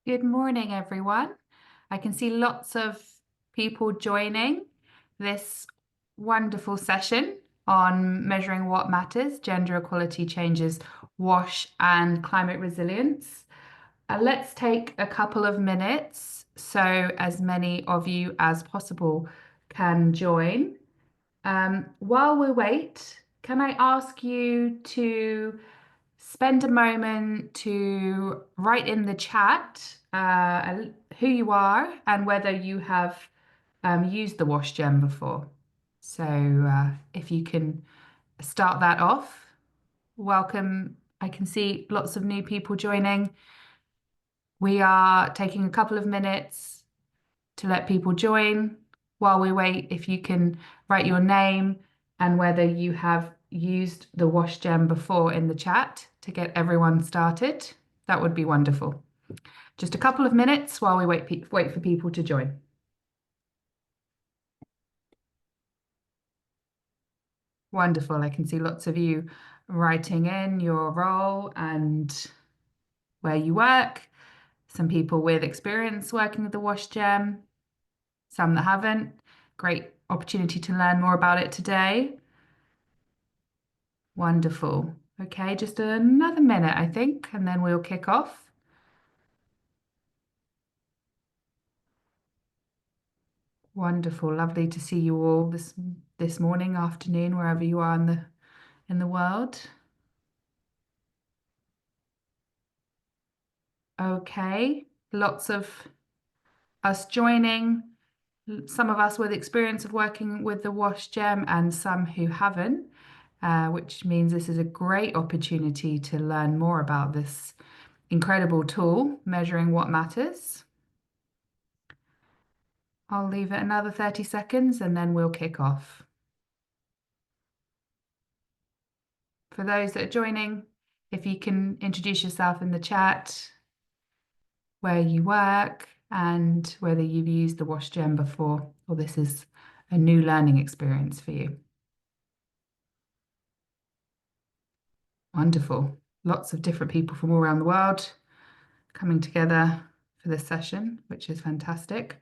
Good morning, everyone. I can see lots of people joining this wonderful session on measuring what matters, gender equality changes, WASH and climate resilience. Let's take a couple of minutes so as many of you as possible can join. While we wait, can I ask you to spend a moment to write in the chat who you are and whether you have used the wash gem before. So if you can start that off, welcome. I can see lots of new people joining. We are taking a couple of minutes to let people join. While we wait, if you can write your name and whether you have used the wash gem before in the chat to get everyone started, that would be wonderful. Just a couple of minutes while we wait for people to join. Wonderful. I can see lots of you writing in your role and where you work. Some people with experience working with the wash gem, some that haven't. Great opportunity to learn more about it today. Wonderful. Okay, just another minute, I think, and then we'll kick off. Wonderful. Lovely to see you all this morning, afternoon, wherever you are in the world. Okay, lots of us joining, some of us with experience of working with the wash gem and some who haven't, which means this is a great opportunity to learn more about this incredible tool, measuring what matters. I'll leave it another 30 seconds and then we'll kick off. For those that are joining, if you can introduce yourself in the chat, where you work and whether you've used the wash gem before or this is a new learning experience for you. Wonderful. Lots of different people from all around the world coming together for this session, which is fantastic.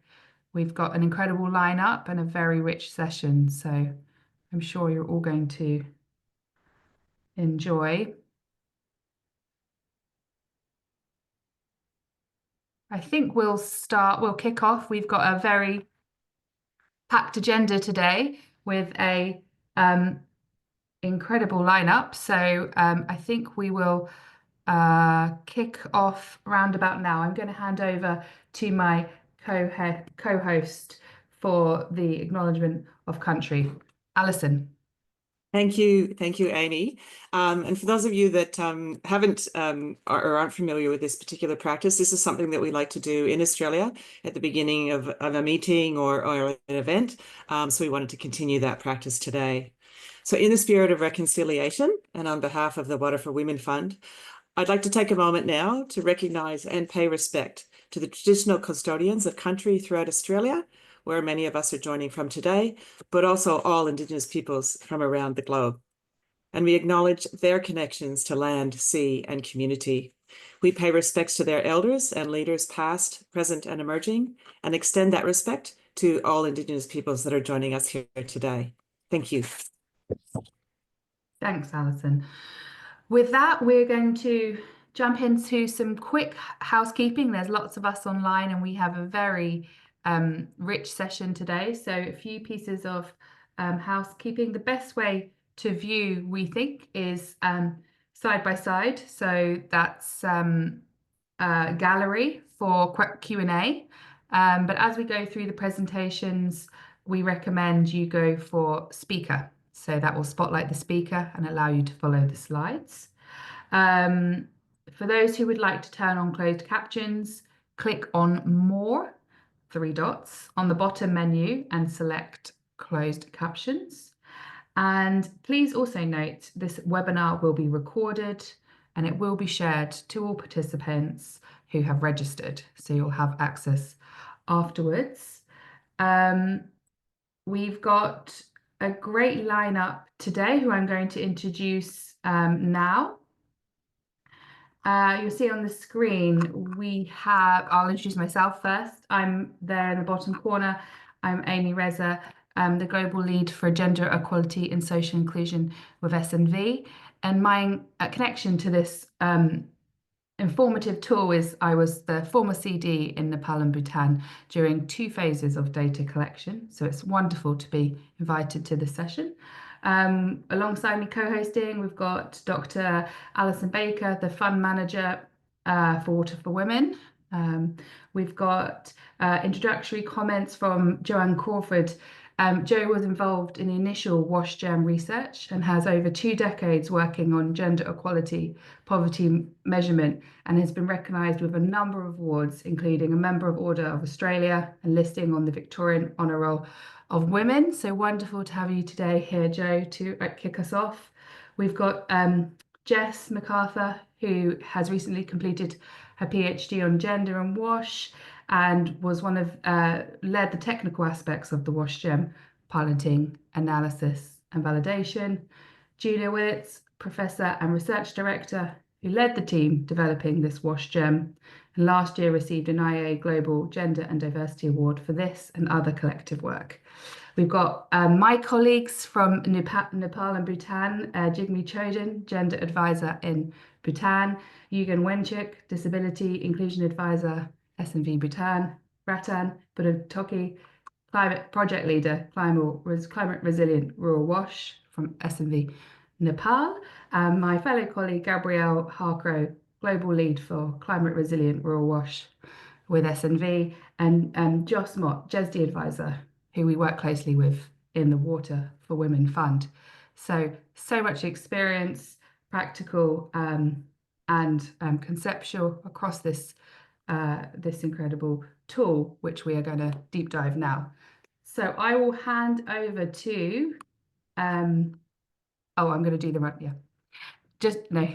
We've got an incredible lineup and a very rich session, so I'm sure you're all going to enjoy. I think we'll kick off. We've got a very packed agenda today with a incredible lineup. So I think we will kick off round about now. I'm going to hand over to my co-host for the acknowledgement of country, Alison. Thank you, Amy. And for those of you that haven't or aren't familiar with this particular practice, this is something that we like to do in Australia at the beginning of a meeting or an event. So we wanted to continue that practice today. So in the spirit of reconciliation and on behalf of the Water for Women Fund, I'd like to take a moment now to recognise and pay respect to the traditional custodians of country throughout Australia, where many of us are joining from today, but also all Indigenous peoples from around the globe. And we acknowledge their connections to land, sea, and community. We pay respects to their elders and leaders past, present, and emerging, and extend that respect to all Indigenous peoples that are joining us here today. Thank you. Thanks, Alison. With that, we're going to jump into some quick housekeeping. There's lots of us online and we have a very rich session today. So a few pieces of housekeeping. The best way to view, we think, is side by side. So that's gallery for Q&A. But as we go through the presentations, we recommend you go for speaker. So that will spotlight the speaker and allow you to follow the slides. For those who would like to turn on closed captions, click on More, 3 dots, on the bottom menu and select Closed Captions. And please also note this webinar will be recorded and it will be shared to all participants who have registered, so you'll have access afterwards. We've got a great lineup today who I'm going to introduce now. You'll see on the screen, I'll introduce myself first. I'm there in the bottom corner. I'm Amy Reza. I'm the global lead for gender equality and social inclusion with SNV. And my connection to this informative tool is I was the former CD in Nepal and Bhutan during 2 phases of data collection. So it's wonderful to be invited to this session. Alongside me co-hosting, we've got Dr. Alison Baker, the fund manager for Water for Women. We've got introductory comments from Joanne Crawford. Jo was involved in the initial WASH Gem research and has over 2 decades working on gender equality, poverty measurement, and has been recognised with a number of awards, including a Member of Order of Australia and listing on the Victorian Honour Roll of Women. So wonderful to have you today here, Jo, to kick us off. We've got Jess MacArthur, who has recently completed her PhD on gender and WASH and was led the technical aspects of the WASH Gem piloting, analysis and validation. Julia Willits, Professor and Research Director, who led the team developing this WASH Gem, and last year received an IAA Global Gender and Diversity Award for this and other collective work. We've got my colleagues from Nepal and Bhutan, Jigme Chodin, Gender Advisor in Bhutan, Yugen Wenchuk, Disability Inclusion Advisor, SNV Bhutan, Ratan Budatoki, Climate Project Leader, Climate Resilient Rural WASH from SNV Nepal, and my fellow colleague Gabrielle Harcrow, Global Lead for Climate Resilient Rural WASH with SNV, and Joss Mott, GESD Advisor, who we work closely with in the Water for Women Fund. So much experience, practical and conceptual across this incredible tool, which we are going to deep dive now. So I will hand over to, I'm going to do the right, yeah. Just no.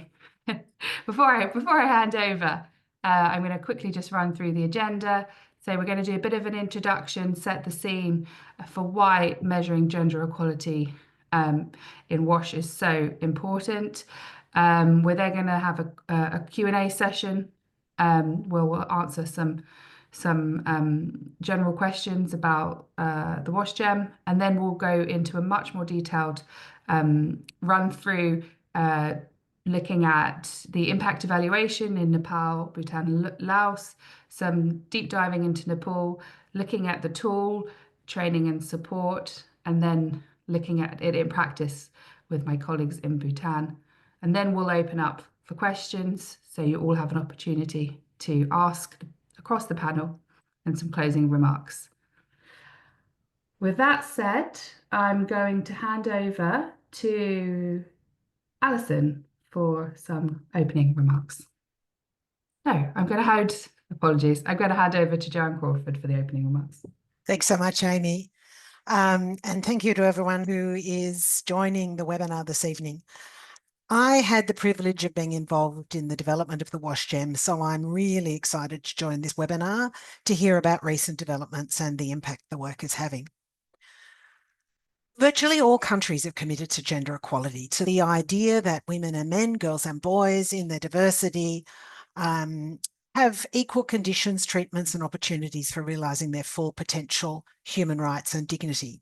Before I hand over, I'm going to quickly just run through the agenda. So we're going to do a bit of an introduction, set the scene for why measuring gender equality in WASH is so important. We're then going to have a Q&A session where we'll answer some general questions about the WASH Gem, and then we'll go into a much more detailed run through looking at the impact evaluation in Nepal, Bhutan, and Laos, some deep diving into Nepal, looking at the tool, training and support, and then looking at it in practice with my colleagues in Bhutan. And then we'll open up for questions, so you all have an opportunity to ask across the panel and some closing remarks. With that said, I'm going to hand over to Alison for some opening remarks. No, I'm going to hand over to Joanne Crawford for the opening remarks. Thanks so much, Amy. And thank you to everyone who is joining the webinar this evening. I had the privilege of being involved in the development of the WASH Gem, so I'm really excited to join this webinar to hear about recent developments and the impact the work is having. Virtually all countries have committed to gender equality, to the idea that women and men, girls and boys in their diversity have equal conditions, treatments and opportunities for realising their full potential, human rights and dignity,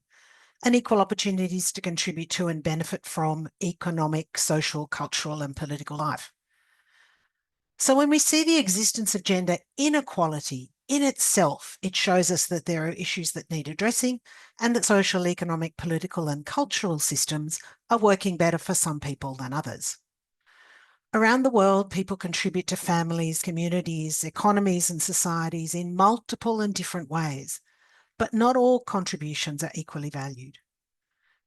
and equal opportunities to contribute to and benefit from economic, social, cultural and political life. So when we see the existence of gender inequality in itself, it shows us that there are issues that need addressing and that social, economic, political and cultural systems are working better for some people than others. Around the world, people contribute to families, communities, economies and societies in multiple and different ways, but not all contributions are equally valued.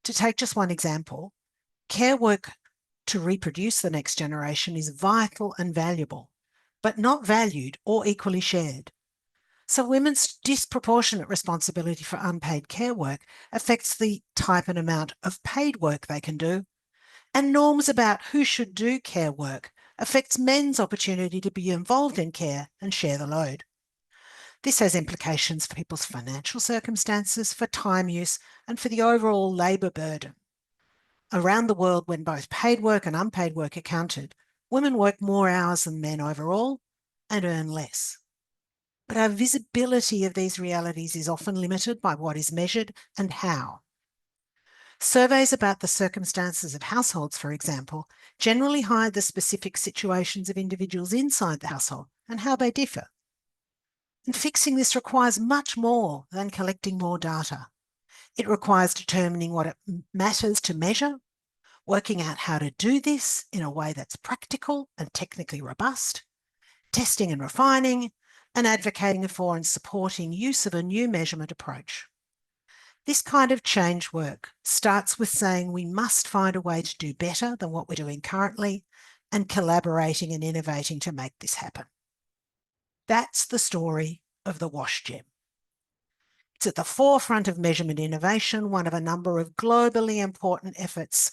To take just one example, care work to reproduce the next generation is vital and valuable, but not valued or equally shared. So women's disproportionate responsibility for unpaid care work affects the type and amount of paid work they can do, and norms about who should do care work affects men's opportunity to be involved in care and share the load. This has implications for people's financial circumstances, for time use, and for the overall labour burden. Around the world, when both paid work and unpaid work are counted, Women work more hours than men overall and earn less. But our visibility of these realities is often limited by what is measured and how. Surveys about the circumstances of households, for example, generally hide the specific situations of individuals inside the household and how they differ. And fixing this requires much more than collecting more data. It requires determining what it matters to measure, working out how to do this in a way that's practical and technically robust, testing and refining, and advocating for and supporting use of a new measurement approach. This kind of change work starts with saying we must find a way to do better than what we're doing currently and collaborating and innovating to make this happen. That's the story of the WASH gem. It's at the forefront of measurement innovation, one of a number of globally important efforts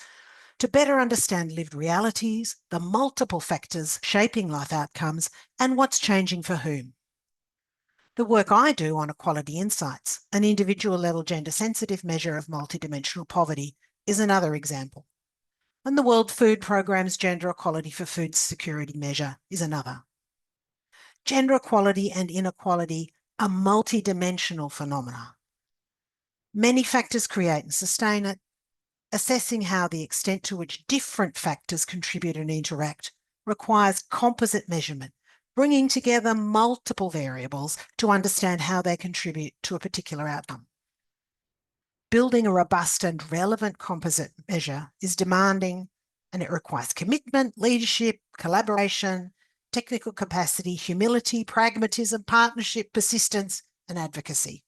to better understand lived realities, the multiple factors shaping life outcomes, and what's changing for whom. The work I do on Equality Insights, an individual-level gender-sensitive measure of multidimensional poverty, is another example. And the World Food Programme's Gender Equality for Food Security measure is another. Gender equality and inequality are multidimensional phenomena. Many factors create and sustain it. Assessing how the extent to which different factors contribute and interact requires composite measurement, bringing together multiple variables to understand how they contribute to a particular outcome. Building a robust and relevant composite measure is demanding, and it requires commitment, leadership, collaboration, technical capacity, humility, pragmatism, partnership, persistence, and advocacy.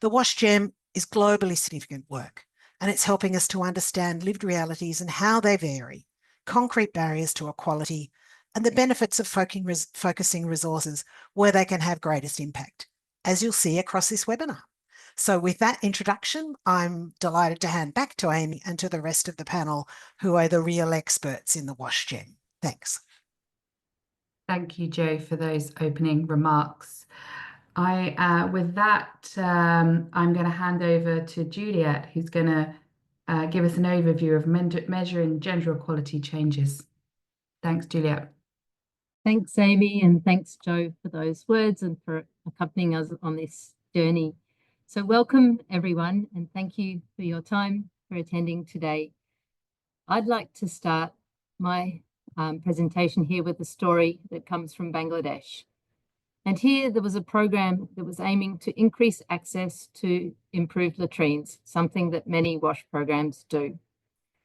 The WASH gem is globally significant work, and it's helping us to understand lived realities and how they vary, concrete barriers to equality, and the benefits of focusing resources where they can have greatest impact, as you'll see across this webinar. So with that introduction, I'm delighted to hand back to Amy and to the rest of the panel, who are the real experts in the WASH gem. Thanks. Thank you, Jo, for those opening remarks. With that, I'm going to hand over to Juliet, who's going to give us an overview of measuring gender equality changes. Thanks, Juliet. Thanks, Amy, and thanks, Jo, for those words and for accompanying us on this journey. So welcome, everyone, and thank you for your time for attending today. I'd like to start my presentation here with a story that comes from Bangladesh. And here there was a program that was aiming to increase access to improved latrines, something that many WASH programs do.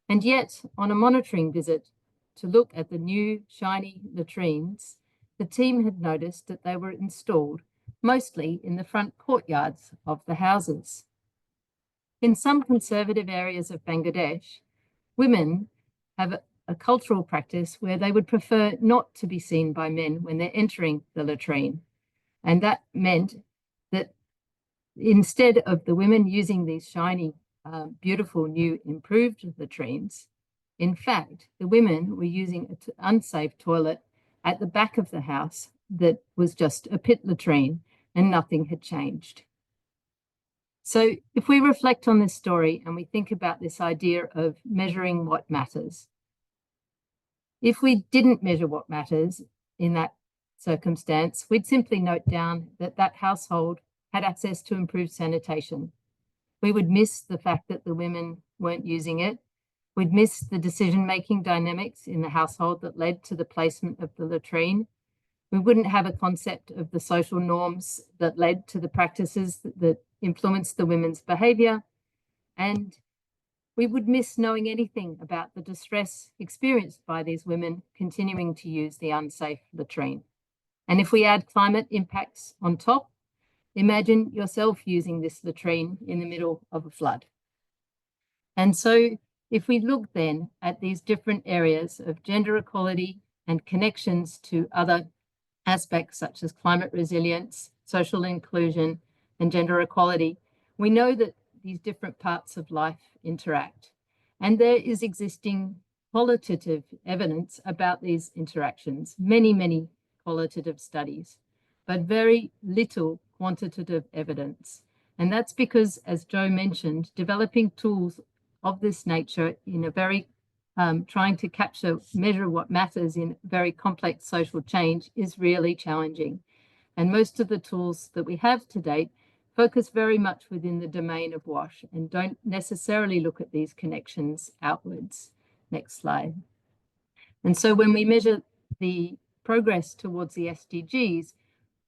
And yet, on a monitoring visit to look at the new shiny latrines, the team had noticed that they were installed mostly in the front courtyards of the houses. In some conservative areas of Bangladesh, women have a cultural practice where they would prefer not to be seen by men when they're entering the latrine. And that meant that instead of the women using these shiny, beautiful, new, improved latrines, in fact, the women were using an unsafe toilet at the back of the house that was just a pit latrine, and nothing had changed. So if we reflect on this story and we think about this idea of measuring what matters, if we didn't measure what matters in that circumstance, we'd simply note down that that household had access to improved sanitation. We would miss the fact that the women weren't using it. We'd miss the decision-making dynamics in the household that led to the placement of the latrine. We wouldn't have a concept of the social norms that led to the practices that influenced the women's behaviour. And we would miss knowing anything about the distress experienced by these women continuing to use the unsafe latrine. And if we add climate impacts on top, imagine yourself using this latrine in the middle of a flood. And so if we look then at these different areas of gender equality and connections to other aspects such as climate resilience, social inclusion, and gender equality, we know that these different parts of life interact. And there is existing qualitative evidence about these interactions, many qualitative studies, but very little quantitative evidence. And that's because, as Jo mentioned, developing tools of this nature in a very trying to measure what matters in very complex social change is really challenging. And most of the tools that we have to date focus very much within the domain of WASH and don't necessarily look at these connections outwards. Next slide. And so when we measure the progress towards the SDGs,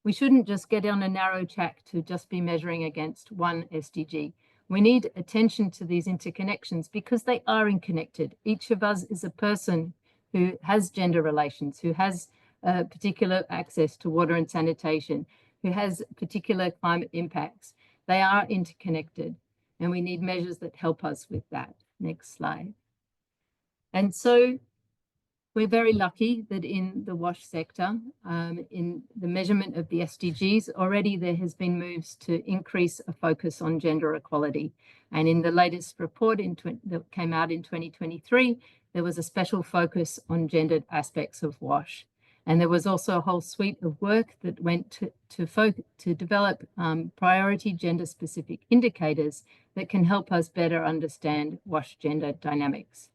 we shouldn't just get on a narrow track to just be measuring against one SDG. We need attention to these interconnections because they are interconnected. Each of us is a person who has gender relations, who has particular access to water and sanitation, who has particular climate impacts. They are interconnected, and we need measures that help us with that. Next slide. And so we're very lucky that in the WASH sector, in the measurement of the SDGs, already there has been moves to increase a focus on gender equality. And in the latest report that came out in 2023, there was a special focus on gendered aspects of WASH. And there was also a whole suite of work that went to develop priority gender-specific indicators that can help us better understand WASH gender dynamics.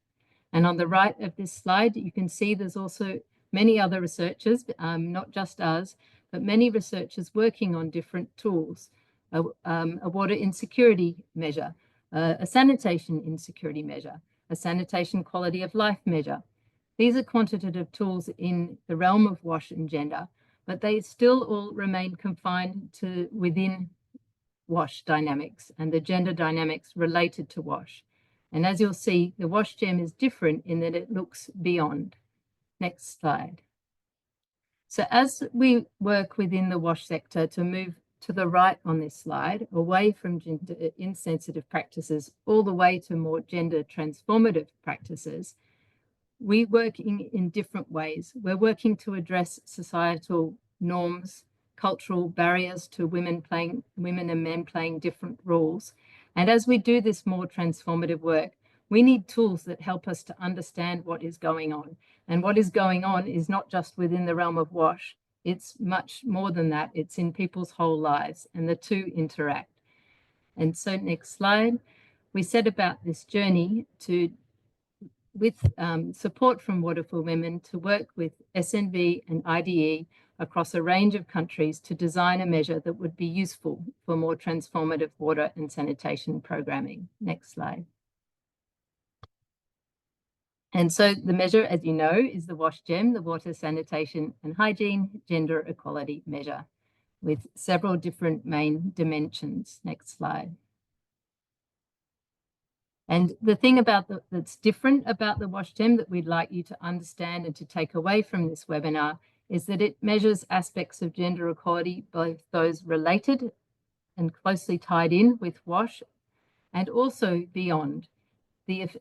And on the right of this slide, you can see there's also many other researchers, not just us, but many researchers working on different tools, a water insecurity measure, a sanitation insecurity measure, a sanitation quality of life measure. These are quantitative tools in the realm of WASH and gender, but they still all remain confined to within WASH dynamics and the gender dynamics related to WASH. And as you'll see, the WASH gem is different in that it looks beyond. Next slide. So as we work within the WASH sector to move to the right on this slide, away from gender insensitive practices, all the way to more gender transformative practices, we work in different ways. We're working to address societal norms, cultural barriers to women and men playing different roles. And as we do this more transformative work, we need tools that help us to understand what is going on. And what is going on is not just within the realm of WASH, it's much more than that. It's in people's whole lives, and the two interact. And so next slide, we set about this journey with support from Water for Women to work with SNV and IDE across a range of countries to design a measure that would be useful for more transformative water and sanitation programming. Next slide. And so the measure, as you know, is the WASH GEM, the Water, Sanitation and Hygiene Gender Equality Measure, with several different main dimensions. Next slide. And the thing that's different about the WASH GEM that we'd like you to understand and to take away from this webinar is that it measures aspects of gender equality, both those related and closely tied in with WASH and also beyond.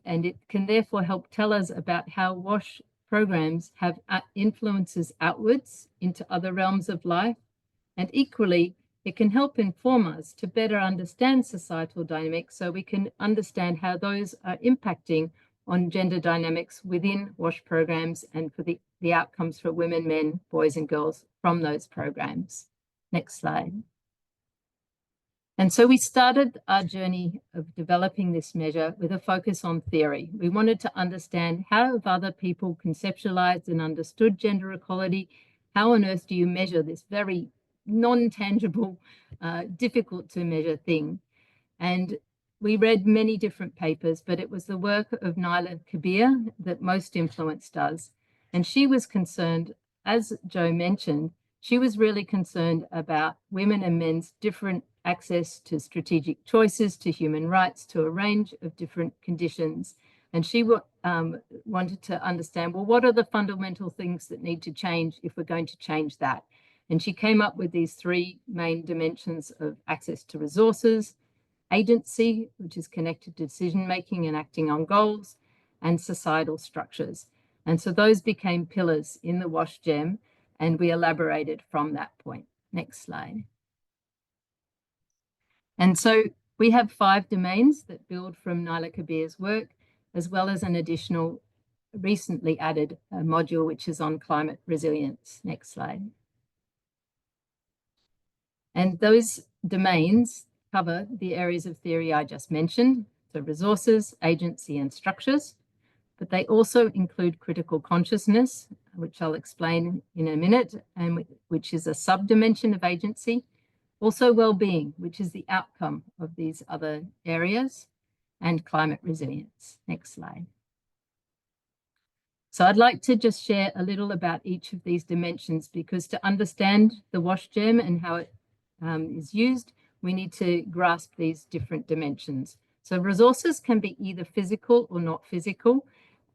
And it can therefore help tell us about how WASH programs have influences outwards into other realms of life. And equally, it can help inform us to better understand societal dynamics so we can understand how those are impacting on gender dynamics within WASH programs and for the outcomes for women, men, boys and girls from those programs. Next slide. And so we started our journey of developing this measure with a focus on theory. We wanted to understand how have other people conceptualized and understood gender equality? How on earth do you measure this very non-tangible, difficult to measure thing? And we read many different papers, but it was the work of Naila Kabir that most influenced us. And she was concerned, as Joe mentioned, she was really concerned about women and men's different access to strategic choices, to human rights, to a range of different conditions. And she wanted to understand, well, what are the fundamental things that need to change if we're going to change that? And she came up with these three main dimensions of access to resources, agency, which is connected to decision-making and acting on goals, and societal structures. And so those became pillars in the WASH GEM, and we elaborated from that point. Next slide. And so we have 5 domains that build from Naila Kabir's work, as well as an additional recently added module, which is on climate resilience. Next slide. And those domains cover the areas of theory I just mentioned, so resources, agency and structures. but they also include critical consciousness, which I'll explain in a minute, and which is a sub-dimension of agency. Also well-being, which is the outcome of these other areas, and climate resilience. Next slide. So I'd like to just share a little about each of these dimensions, because to understand the WASH gem and how it is used, we need to grasp these different dimensions. So resources can be either physical or not physical,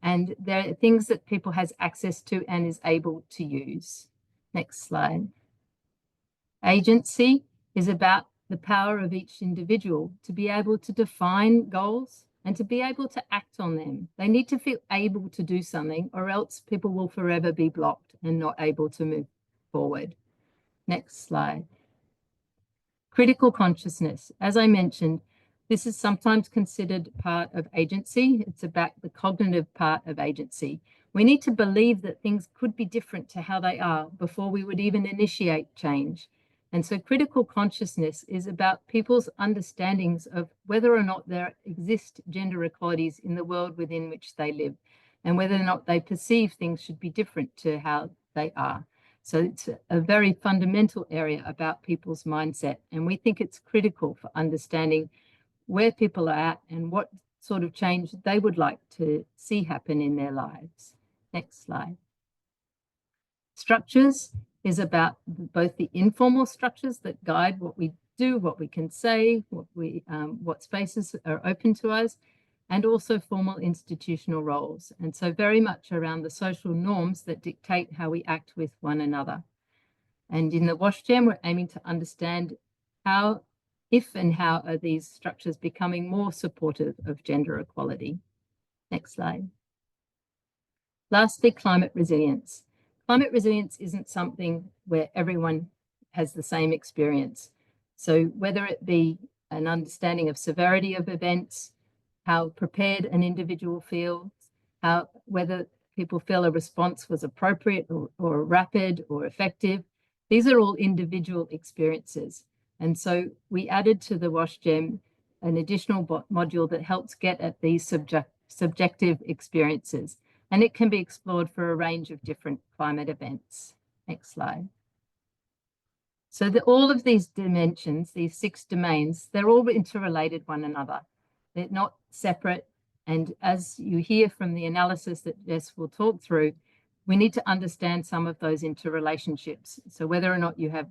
and they're things that people has access to and is able to use. Next slide. Agency is about the power of each individual to be able to define goals and to be able to act on them. They need to feel able to do something, or else people will forever be blocked and not able to move forward. Next slide. Critical consciousness. As I mentioned, this is sometimes considered part of agency. It's about the cognitive part of agency. We need to believe that things could be different to how they are before we would even initiate change. And so critical consciousness is about people's understandings of whether or not there exist gender equalities in the world within which they live, and whether or not they perceive things should be different to how they are. So it's a very fundamental area about people's mindset. And we think it's critical for understanding where people are at and what sort of change they would like to see happen in their lives. Next slide. Structures is about both the informal structures that guide what we do, what we can say, what spaces are open to us, and also formal institutional roles. And so very much around the social norms that dictate how we act with one another. And in the WASH Gem, we're aiming to understand how, if and how are these structures becoming more supportive of gender equality. Next slide. Lastly, climate resilience. Climate resilience isn't something where everyone has the same experience. So whether it be an understanding of severity of events, how prepared an individual feels, whether people feel a response was appropriate or rapid or effective, these are all individual experiences. And so we added to the WASH Gem an additional module that helps get at these subjective experiences. And it can be explored for a range of different climate events. Next slide. So all of these dimensions, these 6 domains, they're all interrelated one another. They're not separate. And as you hear from the analysis that Jess will talk through, we need to understand some of those interrelationships. So whether or not you have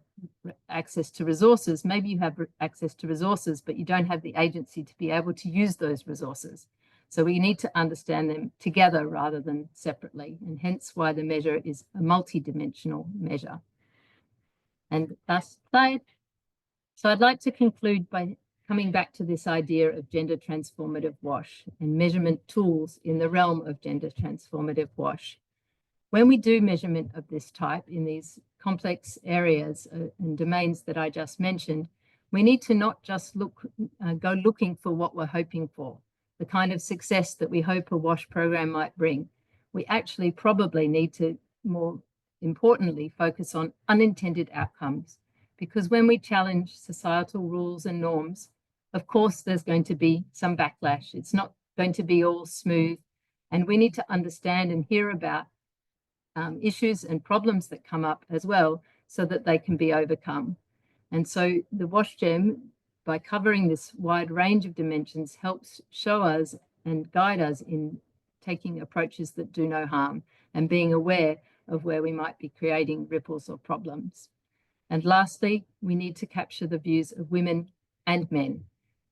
access to resources, maybe you have access to resources, but you don't have the agency to be able to use those resources. So we need to understand them together rather than separately, and hence why the measure is a multidimensional measure. And last slide. So I'd like to conclude by coming back to this idea of gender transformative WASH and measurement tools in the realm of gender transformative WASH. When we do measurement of this type in these complex areas and domains that I just mentioned, we need to not just go looking for what we're hoping for, the kind of success that we hope a WASH program might bring. We actually probably need to more importantly focus on unintended outcomes, because when we challenge societal rules and norms, of course, there's going to be some backlash. It's not going to be all smooth, and we need to understand and hear about issues and problems that come up as well, so that they can be overcome. And so the WASH Gem, by covering this wide range of dimensions, helps show us and guide us in taking approaches that do no harm and being aware of where we might be creating ripples or problems. And lastly, we need to capture the views of women and men.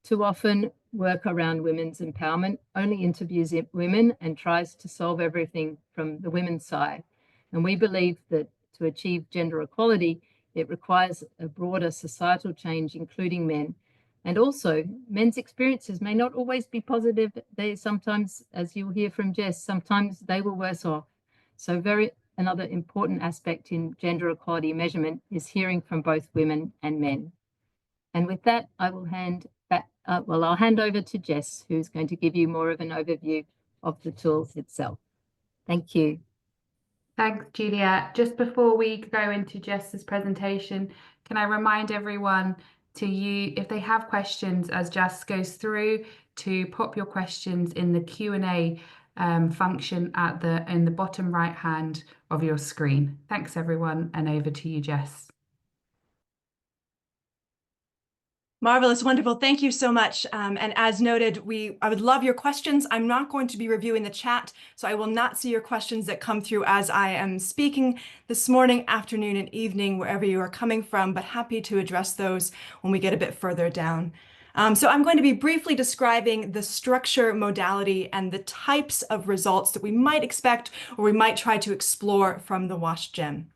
Too often, work around women's empowerment only interviews women and tries to solve everything from the women's side. And we believe that to achieve gender equality, it requires a broader societal change, including men. And also, men's experiences may not always be positive. They sometimes, as you'll hear from Jess, sometimes they were worse off. So another important aspect in gender equality measurement is hearing from both women and men. And with that, I will I'll hand over to Jess, who's going to give you more of an overview of the tool itself. Thank you. Thanks, Julia. Just before we go into Jess's presentation, can I remind everyone if they have questions as Jess goes through, to pop your questions in the Q&A function in the bottom right hand of your screen. Thanks everyone, and over to you, Jess. Marvelous, wonderful. Thank you so much. And as noted, I would love your questions. I'm not going to be reviewing the chat, so I will not see your questions that come through as I am speaking this morning, afternoon, and evening, wherever you are coming from, but happy to address those when we get a bit further down. So I'm going to be briefly describing the structure, modality, and the types of results that we might expect or we might try to explore from the WASH gem.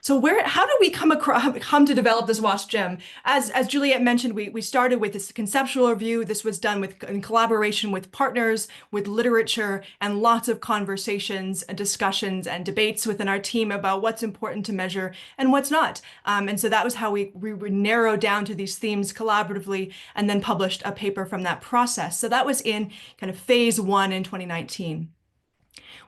So how did we come to develop this WASH gem? As Juliet mentioned, we started with this conceptual review. This was done in collaboration with partners, with literature, and lots of conversations and discussions and debates within our team about what's important to measure and what's not. And so that was how we narrowed down to these themes collaboratively and then published a paper from that process. So that was in kind of phase 1 in 2019.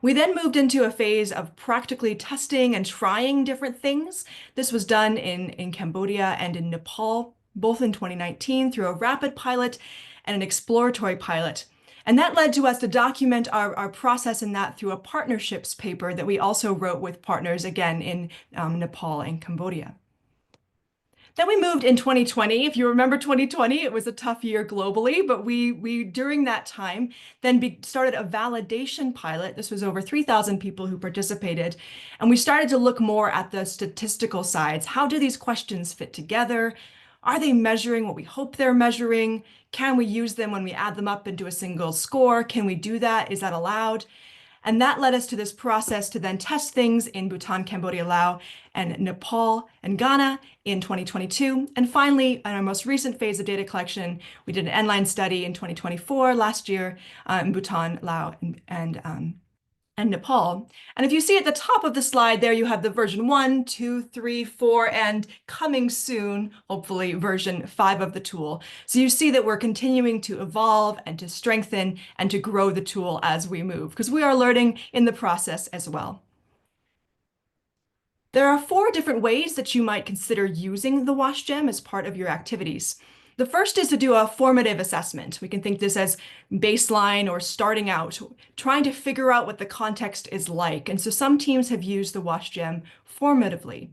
We then moved into a phase of practically testing and trying different things. This was done in Cambodia and in Nepal, both in 2019 through a rapid pilot and an exploratory pilot. And that led to us to document our process in that through a partnerships paper that we also wrote with partners, again, in Nepal and Cambodia. Then we moved in 2020. If you remember 2020, it was a tough year globally, but we during that time then started a validation pilot. This was over 3,000 people who participated. And we started to look more at the statistical sides. How do these questions fit together? Are they measuring what we hope they're measuring? Can we use them when we add them up into a single score? Can we do that? Is that allowed? And that led us to this process to then test things in Bhutan, Cambodia, Laos, and Nepal and Ghana in 2022. And finally, in our most recent phase of data collection, we did an end-line study in 2024, last year, in Bhutan, Laos, and Nepal. And if you see at the top of the slide there, you have the version 1, 2, 3, 4, and coming soon, hopefully, version 5 of the tool. So you see that we're continuing to evolve and to strengthen and to grow the tool as we move, because we are learning in the process as well. There are 4 different ways that you might consider using the WASH gem as part of your activities. The first is to do a formative assessment. We can think this as baseline or starting out, trying to figure out what the context is like. And so some teams have used the WASH gem formatively.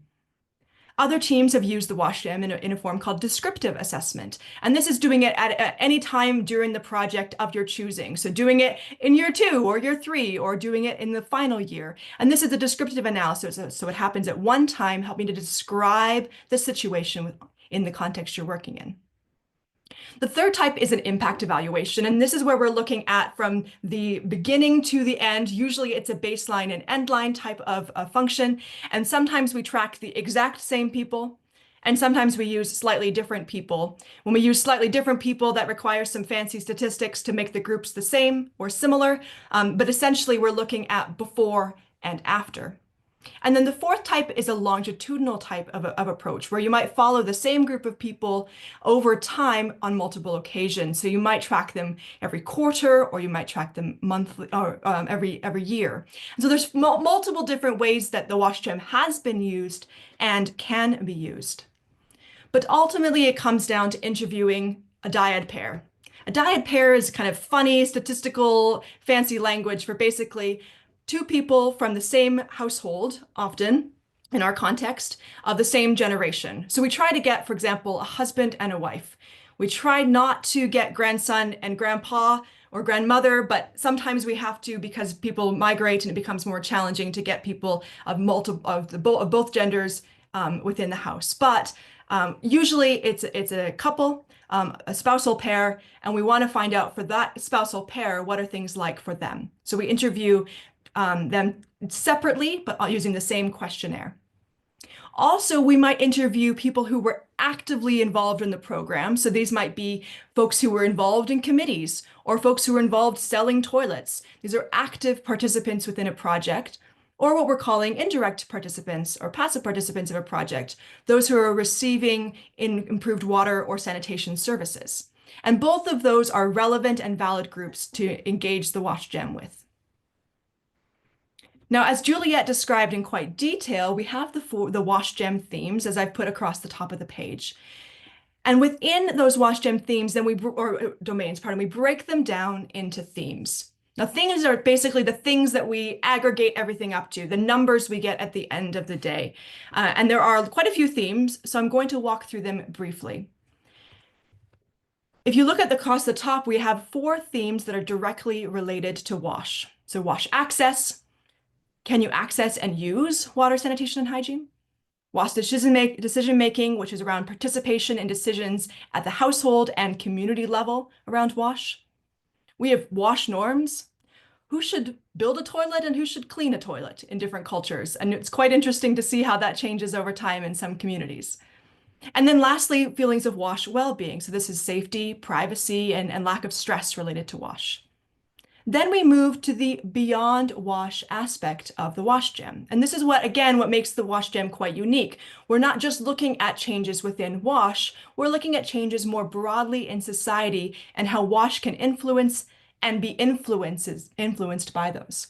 Other teams have used the WASH gem in a form called descriptive assessment. And this is doing it at any time during the project of your choosing. So doing it in year 2 or year 3, or doing it in the final year. And this is a descriptive analysis. So it happens at one time, helping to describe the situation in the context you're working in. The third type is an impact evaluation, and this is where we're looking at from the beginning to the end. Usually it's a baseline and endline type of function, and sometimes we track the exact same people, and sometimes we use slightly different people. When we use slightly different people, that requires some fancy statistics to make the groups the same or similar, but essentially we're looking at before and after. And then the fourth type is a longitudinal type of approach, where you might follow the same group of people over time on multiple occasions. So you might track them every quarter, or you might track them monthly, or every year. And so there's multiple different ways that the WASH gem has been used and can be used. But ultimately, it comes down to interviewing a dyad pair. A dyad pair is kind of funny, statistical, fancy language for basically 2 people from the same household, often in our context, of the same generation. So we try to get, for example, a husband and a wife. We try not to get grandson and grandpa or grandmother, but sometimes we have to, because people migrate and it becomes more challenging to get people of both genders within the house. But usually it's a couple, a spousal pair, and we want to find out for that spousal pair, what are things like for them. So we interview them separately, but using the same questionnaire. Also, we might interview people who were actively involved in the program. So these might be folks who were involved in committees, or folks who were involved selling toilets. These are active participants within a project, or what we're calling indirect participants or passive participants of a project, those who are receiving improved water or sanitation services. And both of those are relevant and valid groups to engage the WASH gem with. Now, as Juliet described in quite detail, we have the WASH gem themes, as I've put across the top of the page. And within those WASH gem themes, then or domains, pardon, we break them down into themes. Now, things are basically the things that we aggregate everything up to, the numbers we get at the end of the day. And there are quite a few themes, so I'm going to walk through them briefly. If you look across the top, we have 4 themes that are directly related to WASH. So WASH access, can you access and use water, sanitation, and hygiene? WASH decision making, which is around participation in decisions at the household and community level around WASH. We have WASH norms. Who should build a toilet and who should clean a toilet in different cultures? And it's quite interesting to see how that changes over time in some communities. And then lastly, feelings of WASH well-being. So this is safety, privacy, and lack of stress related to WASH. Then we move to the beyond WASH aspect of the WASH Gem. And this is what makes the WASH Gem quite unique. We're not just looking at changes within WASH, we're looking at changes more broadly in society and how WASH can influence and be influenced by those.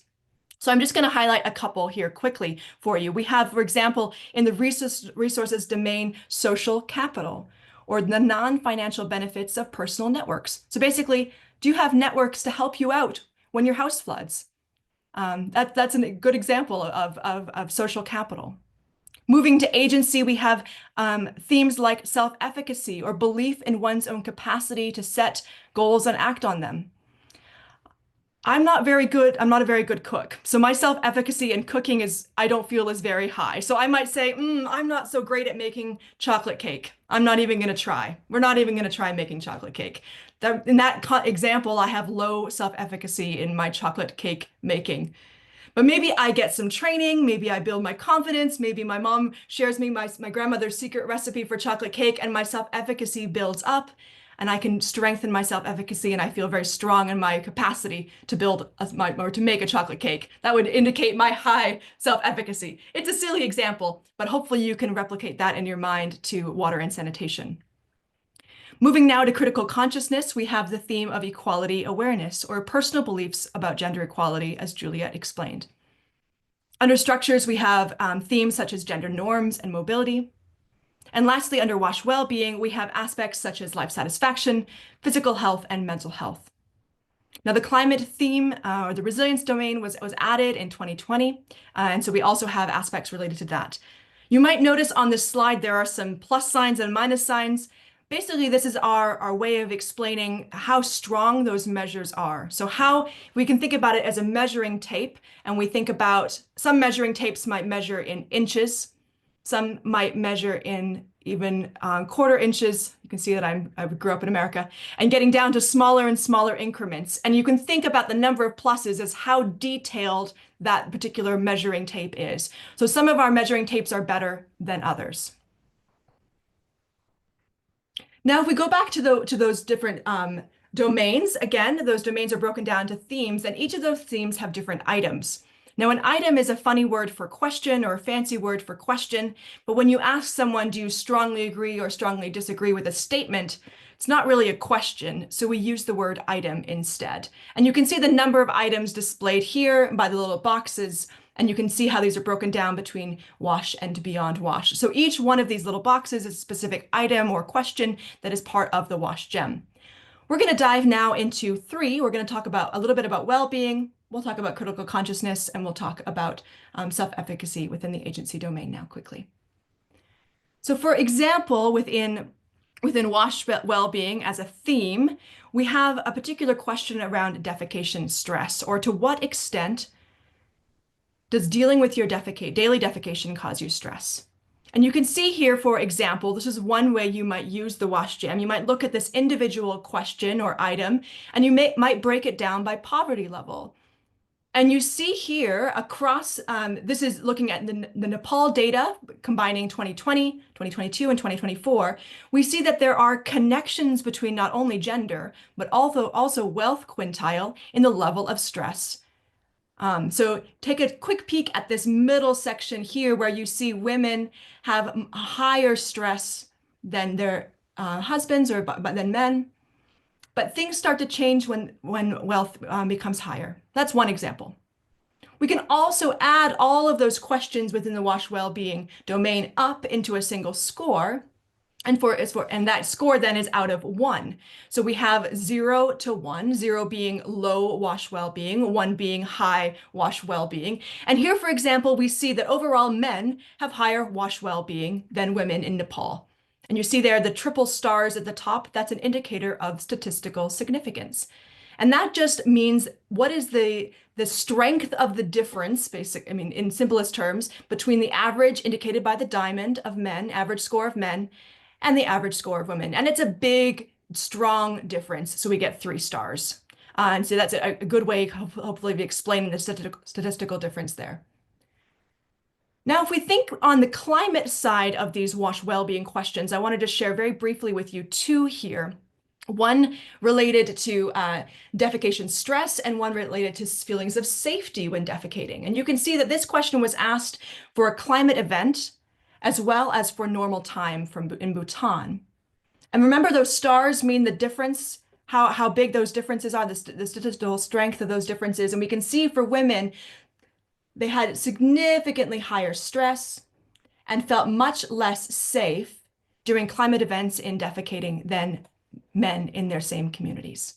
So I'm just going to highlight a couple here quickly for you. We have, for example, in the resources domain, social capital, or the non-financial benefits of personal networks. So basically, do you have networks to help you out when your house floods? That's a good example of social capital. Moving to agency, we have themes like self-efficacy or belief in one's own capacity to set goals and act on them. I'm not a very good cook. So my self-efficacy in cooking I don't feel is very high. So I might say, I'm not so great at making chocolate cake. I'm not even going to try. We're not even going to try making chocolate cake. In that example, I have low self-efficacy in my chocolate cake making. But maybe I get some training, maybe I build my confidence, maybe my mom shares me my grandmother's secret recipe for chocolate cake and my self-efficacy builds up. And I can strengthen my self-efficacy and I feel very strong in my capacity to to make a chocolate cake. That would indicate my high self-efficacy. It's a silly example, but hopefully you can replicate that in your mind to water and sanitation. Moving now to critical consciousness, we have the theme of equality awareness, or personal beliefs about gender equality, as Juliet explained. Under structures, we have themes such as gender norms and mobility. And lastly, under WASH well-being, we have aspects such as life satisfaction, physical health, and mental health. Now, the climate theme, or the resilience domain, was added in 2020, and so we also have aspects related to that. You might notice on this slide there are some plus signs and minus signs. Basically, this is our way of explaining how strong those measures are. So how we can think about it as a measuring tape, and we think about some measuring tapes might measure in inches, some might measure in even quarter inches. You can see that I grew up in America, and getting down to smaller and smaller increments. And you can think about the number of pluses as how detailed that particular measuring tape is. So some of our measuring tapes are better than others. Now, if we go back to those different domains, again, those domains are broken down to themes, and each of those themes have different items. Now, an item is a funny word for question or a fancy word for question, but when you ask someone, do you strongly agree or strongly disagree with a statement, it's not really a question, so we use the word item instead. And you can see the number of items displayed here by the little boxes, and you can see how these are broken down between WASH and beyond WASH. So each one of these little boxes is a specific item or question that is part of the WASH gem. We're going to dive now into 3. We're going to talk about a little bit about well-being. We'll talk about critical consciousness, and we'll talk about self-efficacy within the agency domain now quickly. So for example, within WASH well-being as a theme, we have a particular question around defecation stress, or to what extent does dealing with your daily defecation cause you stress? And you can see here, for example, this is one way you might use the WASH gem. You might look at this individual question or item, and you might break it down by poverty level. And you see here across, this is looking at the Nepal data, combining 2020, 2022, and 2024. We see that there are connections between not only gender, but also wealth quintile in the level of stress. So take a quick peek at this middle section here where you see women have higher stress than their husbands or than men. But things start to change when wealth becomes higher. That's one example. We can also add all of those questions within the WASH well-being domain up into a single score. And that score then is out of 1. So we have 0 to 1, 0 being low WASH well-being, 1 being high WASH well-being. And here, for example, we see that overall men have higher WASH well-being than women in Nepal. And you see there the triple stars at the top, that's an indicator of statistical significance. And that just means what is the strength of the difference, in simplest terms, between the average indicated by the diamond of men, average score of men, and the average score of women. And it's a big, strong difference. So we get 3 stars. And so that's a good way, hopefully, of explaining the statistical difference there. Now, if we think on the climate side of these WASH well-being questions, I wanted to share very briefly with you 2 here. One related to defecation stress and one related to feelings of safety when defecating. And you can see that this question was asked for a climate event as well as for normal time in Bhutan. And remember, those stars mean the difference, how big those differences are, the statistical strength of those differences. And we can see for women, they had significantly higher stress and felt much less safe during climate events in defecating than men in their same communities.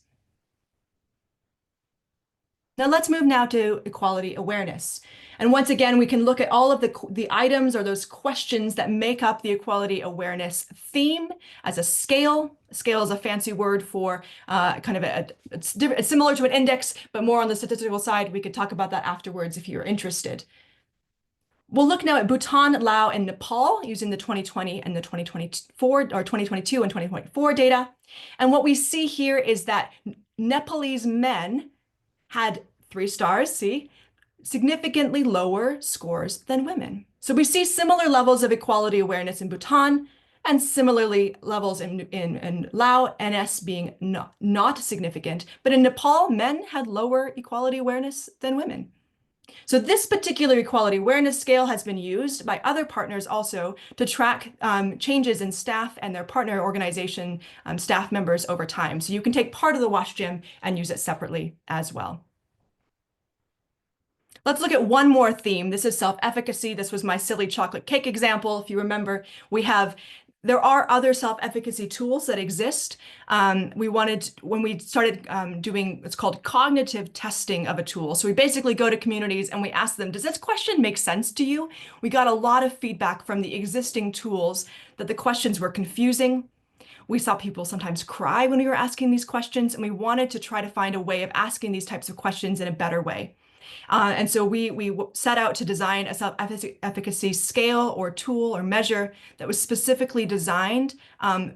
Now let's move now to equality awareness. And once again, we can look at all of the items or those questions that make up the equality awareness theme as a scale. Scale is a fancy word for it's similar to an index, but more on the statistical side. We could talk about that afterwards if you're interested. We'll look now at Bhutan, Laos, and Nepal using the 2020 and the 2024 or 2022 and 2024 data. And what we see here is that Nepalese men had 3 stars, see, significantly lower scores than women. So we see similar levels of equality awareness in Bhutan and similarly levels in Laos, NS being not significant. But in Nepal, men had lower equality awareness than women. So this particular equality awareness scale has been used by other partners also to track changes in staff and their partner organization staff members over time. So you can take part of the WASH gem and use it separately as well. Let's look at one more theme. This is self-efficacy. This was my silly chocolate cake example. If you remember, there are other self-efficacy tools that exist. When we started doing what's called cognitive testing of a tool. So we basically go to communities and we ask them, does this question make sense to you? We got a lot of feedback from the existing tools that the questions were confusing. We saw people sometimes cry when we were asking these questions, and we wanted to try to find a way of asking these types of questions in a better way. And so we set out to design a self-efficacy scale or tool or measure that was specifically designed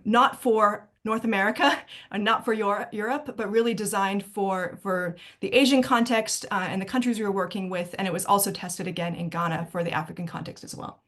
not for North America and not for Europe, but really designed for the Asian context and the countries we were working with. And it was also tested again in Ghana for the African context as well.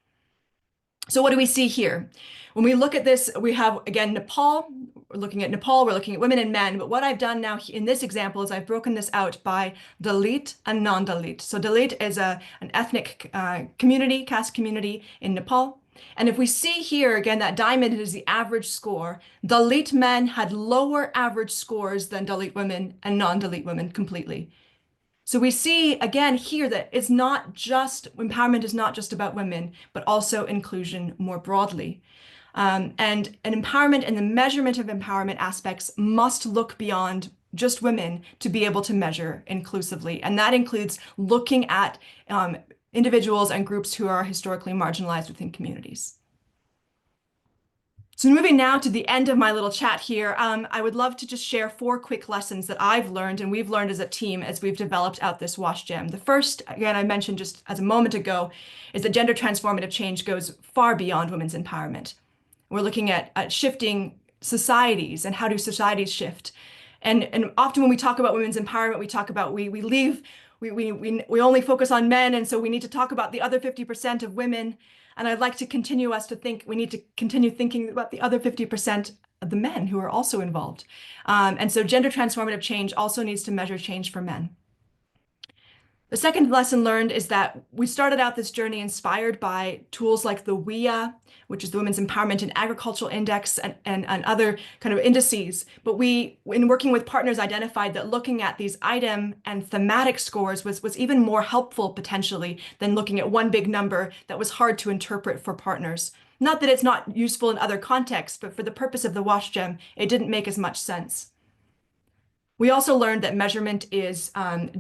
So what do we see here? When we look at this, we have, again, Nepal. We're looking at Nepal, we're looking at women and men. But what I've done now in this example is I've broken this out by Dalit and non-Dalit. So Dalit is an ethnic community, caste community in Nepal. And if we see here, again, that diamond is the average score. Dalit men had lower average scores than Dalit women and non-Dalit women completely. So we see again here that empowerment is not just about women, but also inclusion more broadly. And an empowerment and the measurement of empowerment aspects must look beyond just women to be able to measure inclusively. And that includes looking at individuals and groups who are historically marginalized within communities. So moving now to the end of my little chat here, I would love to just share 4 quick lessons that I've learned and we've learned as a team as we've developed out this WASH gem. The first, again, I mentioned just as a moment ago, is that gender transformative change goes far beyond women's empowerment. We're looking at shifting societies and how do societies shift. And often when we talk about women's empowerment, we talk about we only focus on men, and so we need to talk about the other 50% of women. And I'd like to continue us to think we need to continue thinking about the other 50% of the men who are also involved. And so gender transformative change also needs to measure change for men. The second lesson learned is that we started out this journey inspired by tools like the WIA, which is the Women's Empowerment and Agricultural Index, and other kind of indices. But we, in working with partners, identified that looking at these item and thematic scores was even more helpful potentially than looking at one big number that was hard to interpret for partners. Not that it's not useful in other contexts, but for the purpose of the WASH-GEM, it didn't make as much sense. We also learned that measurement is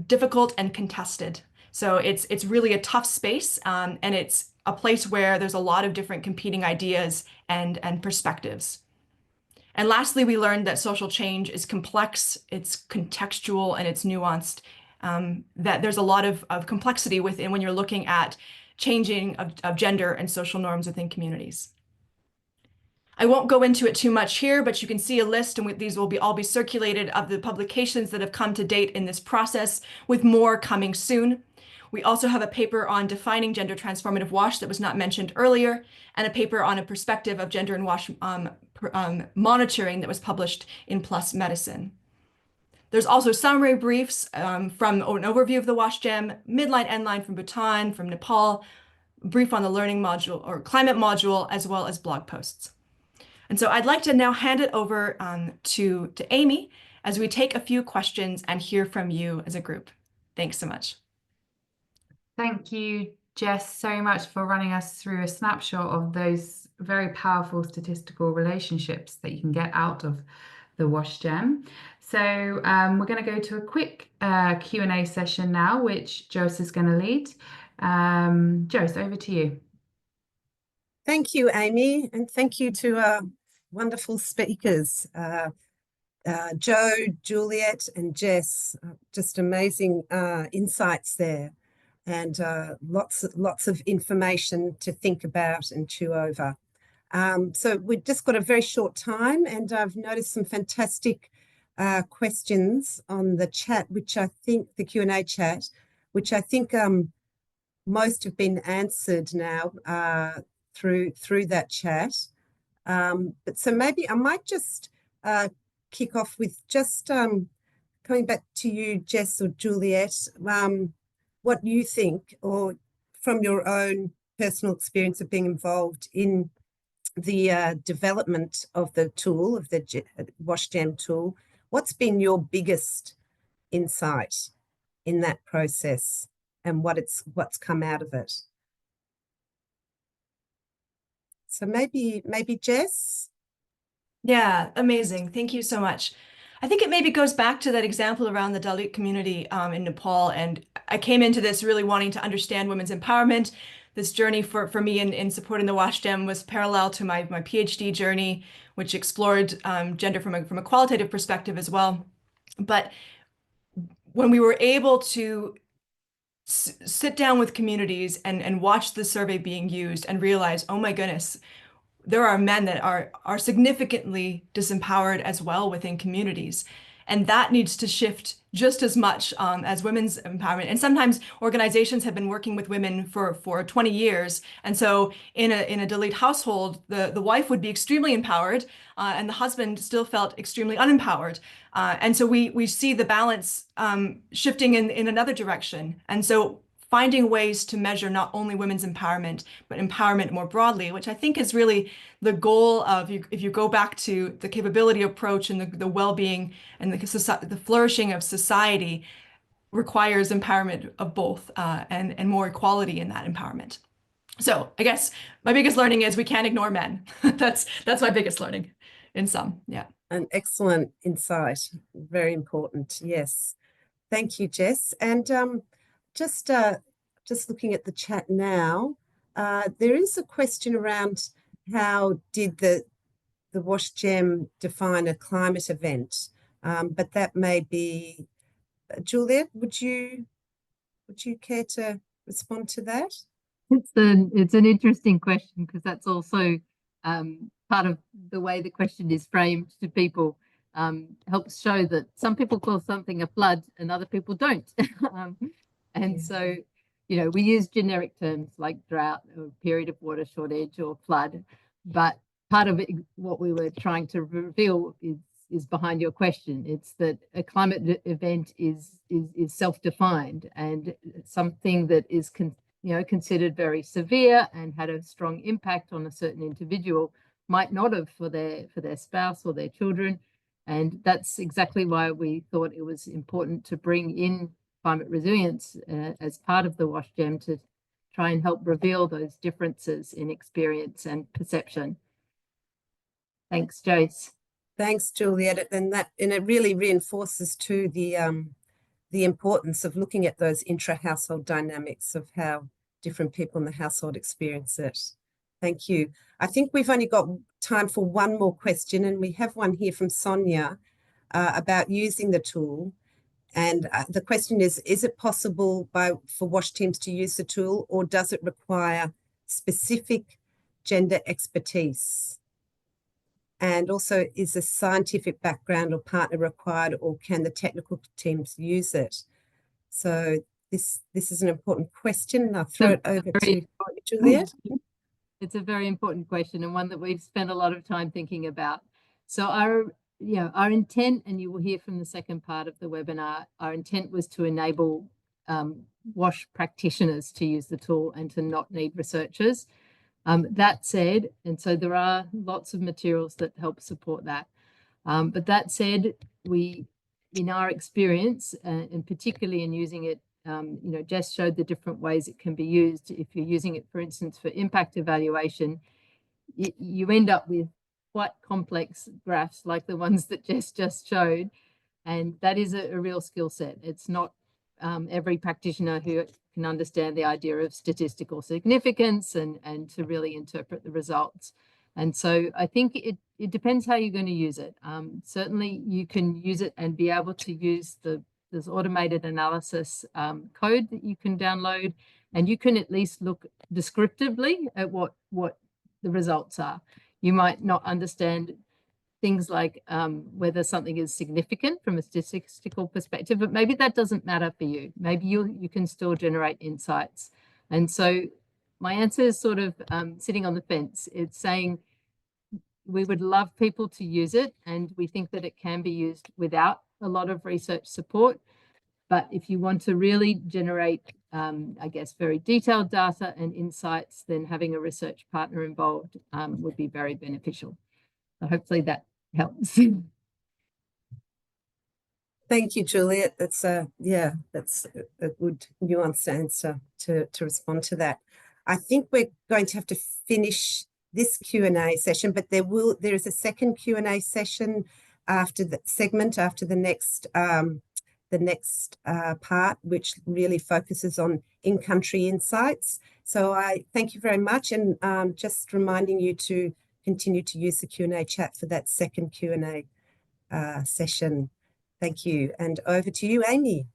difficult and contested. So it's really a tough space, and it's a place where there's a lot of different competing ideas and perspectives. And lastly, we learned that social change is complex, it's contextual, and it's nuanced, that there's a lot of complexity within when you're looking at changing of gender and social norms within communities. I won't go into it too much here, but you can see a list, and these will all be circulated, of the publications that have come to date in this process, with more coming soon. We also have a paper on defining gender transformative WASH that was not mentioned earlier, and a paper on a perspective of gender and WASH monitoring that was published in PLOS Medicine. There's also summary briefs from an overview of the WASH-GEM, midline, endline from Bhutan, from Nepal, brief on the learning module or climate module, as well as blog posts. And so I'd like to now hand it over to Amy as we take a few questions and hear from you as a group. Thanks so much. Thank you, Jess, so much for running us through a snapshot of those very powerful statistical relationships that you can get out of the WASH-GEM. So we're going to go to a quick Q&A session now, which Jose is going to lead. Jose, over to you. Thank you, Amy, and thank you to our wonderful speakers, Jo, Juliet, and Jess. Just amazing insights there, and lots of information to think about and chew over. So we've just got a very short time, and I've noticed some fantastic questions on the chat, which I think the Q&A chat, which I think most have been answered now through that chat. But so maybe I might just kick off with just coming back to you, Jess or Juliet, what you think, or from your own personal experience of being involved in the development of the tool, of the WASH-GEM tool, what's been your biggest insight in that process, and what's come out of it? So maybe Jess? Yeah, amazing. Thank you so much. I think it maybe goes back to that example around the Dalit community in Nepal. And I came into this really wanting to understand women's empowerment. This journey for me in supporting the WASH-GEM was parallel to my PhD journey, which explored gender from a qualitative perspective as well. But when we were able to sit down with communities and watch the survey being used and realize, oh my goodness, there are men that are significantly disempowered as well within communities. And that needs to shift just as much as women's empowerment. And sometimes organizations have been working with women for 20 years. And so in a Dalit household, the wife would be extremely empowered and the husband still felt extremely unempowered. And so we see the balance shifting in another direction. And so finding ways to measure not only women's empowerment, but empowerment more broadly, which I think is really the goal of, if you go back to the capability approach and the well-being and the flourishing of society, requires empowerment of both and more equality in that empowerment. So I guess my biggest learning is we can't ignore men. That's my biggest learning in sum, yeah. An excellent insight, very important, yes. Thank you, Jess. And just looking at the chat now, there is a question around how did the WASH-GEM define a climate event, but that may be Juliet. Would you care to respond to that? It's an interesting question, because that's also part of the way the question is framed to people. Helps show that some people call something a flood and other people don't. And so, you know, we use generic terms like drought or period of water shortage or flood, but part of it, what we were trying to reveal is is behind your question. It's that a climate event is self-defined, and something that is considered very severe and had a strong impact on a certain individual might not have for their spouse or their children. And that's exactly why we thought it was important to bring in climate resilience as part of the WASH Gem, to try and help reveal those differences in experience and perception. Thanks, Joyce. Thanks, Juliet. And it really reinforces too the importance of looking at those intra-household dynamics of how different people in the household experience it. Thank you. I think we've only got time for one more question, and we have one here from Sonia about using the tool. And the question is it possible for WASH teams to use the tool, or does it require specific gender expertise? And also, is a scientific background or partner required, or can the technical teams use it? So this is an important question, and I'll throw it over to Juliet. It's a very important question, and one that we've spent a lot of time thinking about. So our intent, and you will hear from the second part of the webinar, our intent was to enable WASH practitioners to use the tool and to not need researchers. That said, and so there are lots of materials that help support that. But that said, we, in our experience, and particularly in using it, Jess showed the different ways it can be used. If you're using it, for instance, for impact evaluation, you end up with quite complex graphs like the ones that Jess just showed. And that is a real skill set. It's not every practitioner who can understand the idea of statistical significance and to really interpret the results. And so I think it depends how you're going to use it. Certainly you can use it and be able to use there's automated analysis code that you can download, and you can at least look descriptively at what the results are. You might not understand things like whether something is significant from a statistical perspective, but maybe that doesn't matter for you. Maybe you can still generate insights. And so my answer is sort of sitting on the fence. It's saying we would love people to use it, and we think that it can be used without a lot of research support. But if you want to really generate, I guess, very detailed data and insights, then having a research partner involved would be very beneficial. So hopefully that helps. Thank you, Juliet. That's that's a good nuanced answer to respond to that. I think we're going to have to finish this Q&A session, but there is a second Q&A session after the segment, after the next part, which really focuses on in-country insights. So I thank you very much, and just reminding you to continue to use the Q&A chat for that second Q&A session. Thank you, and over to you, Amy.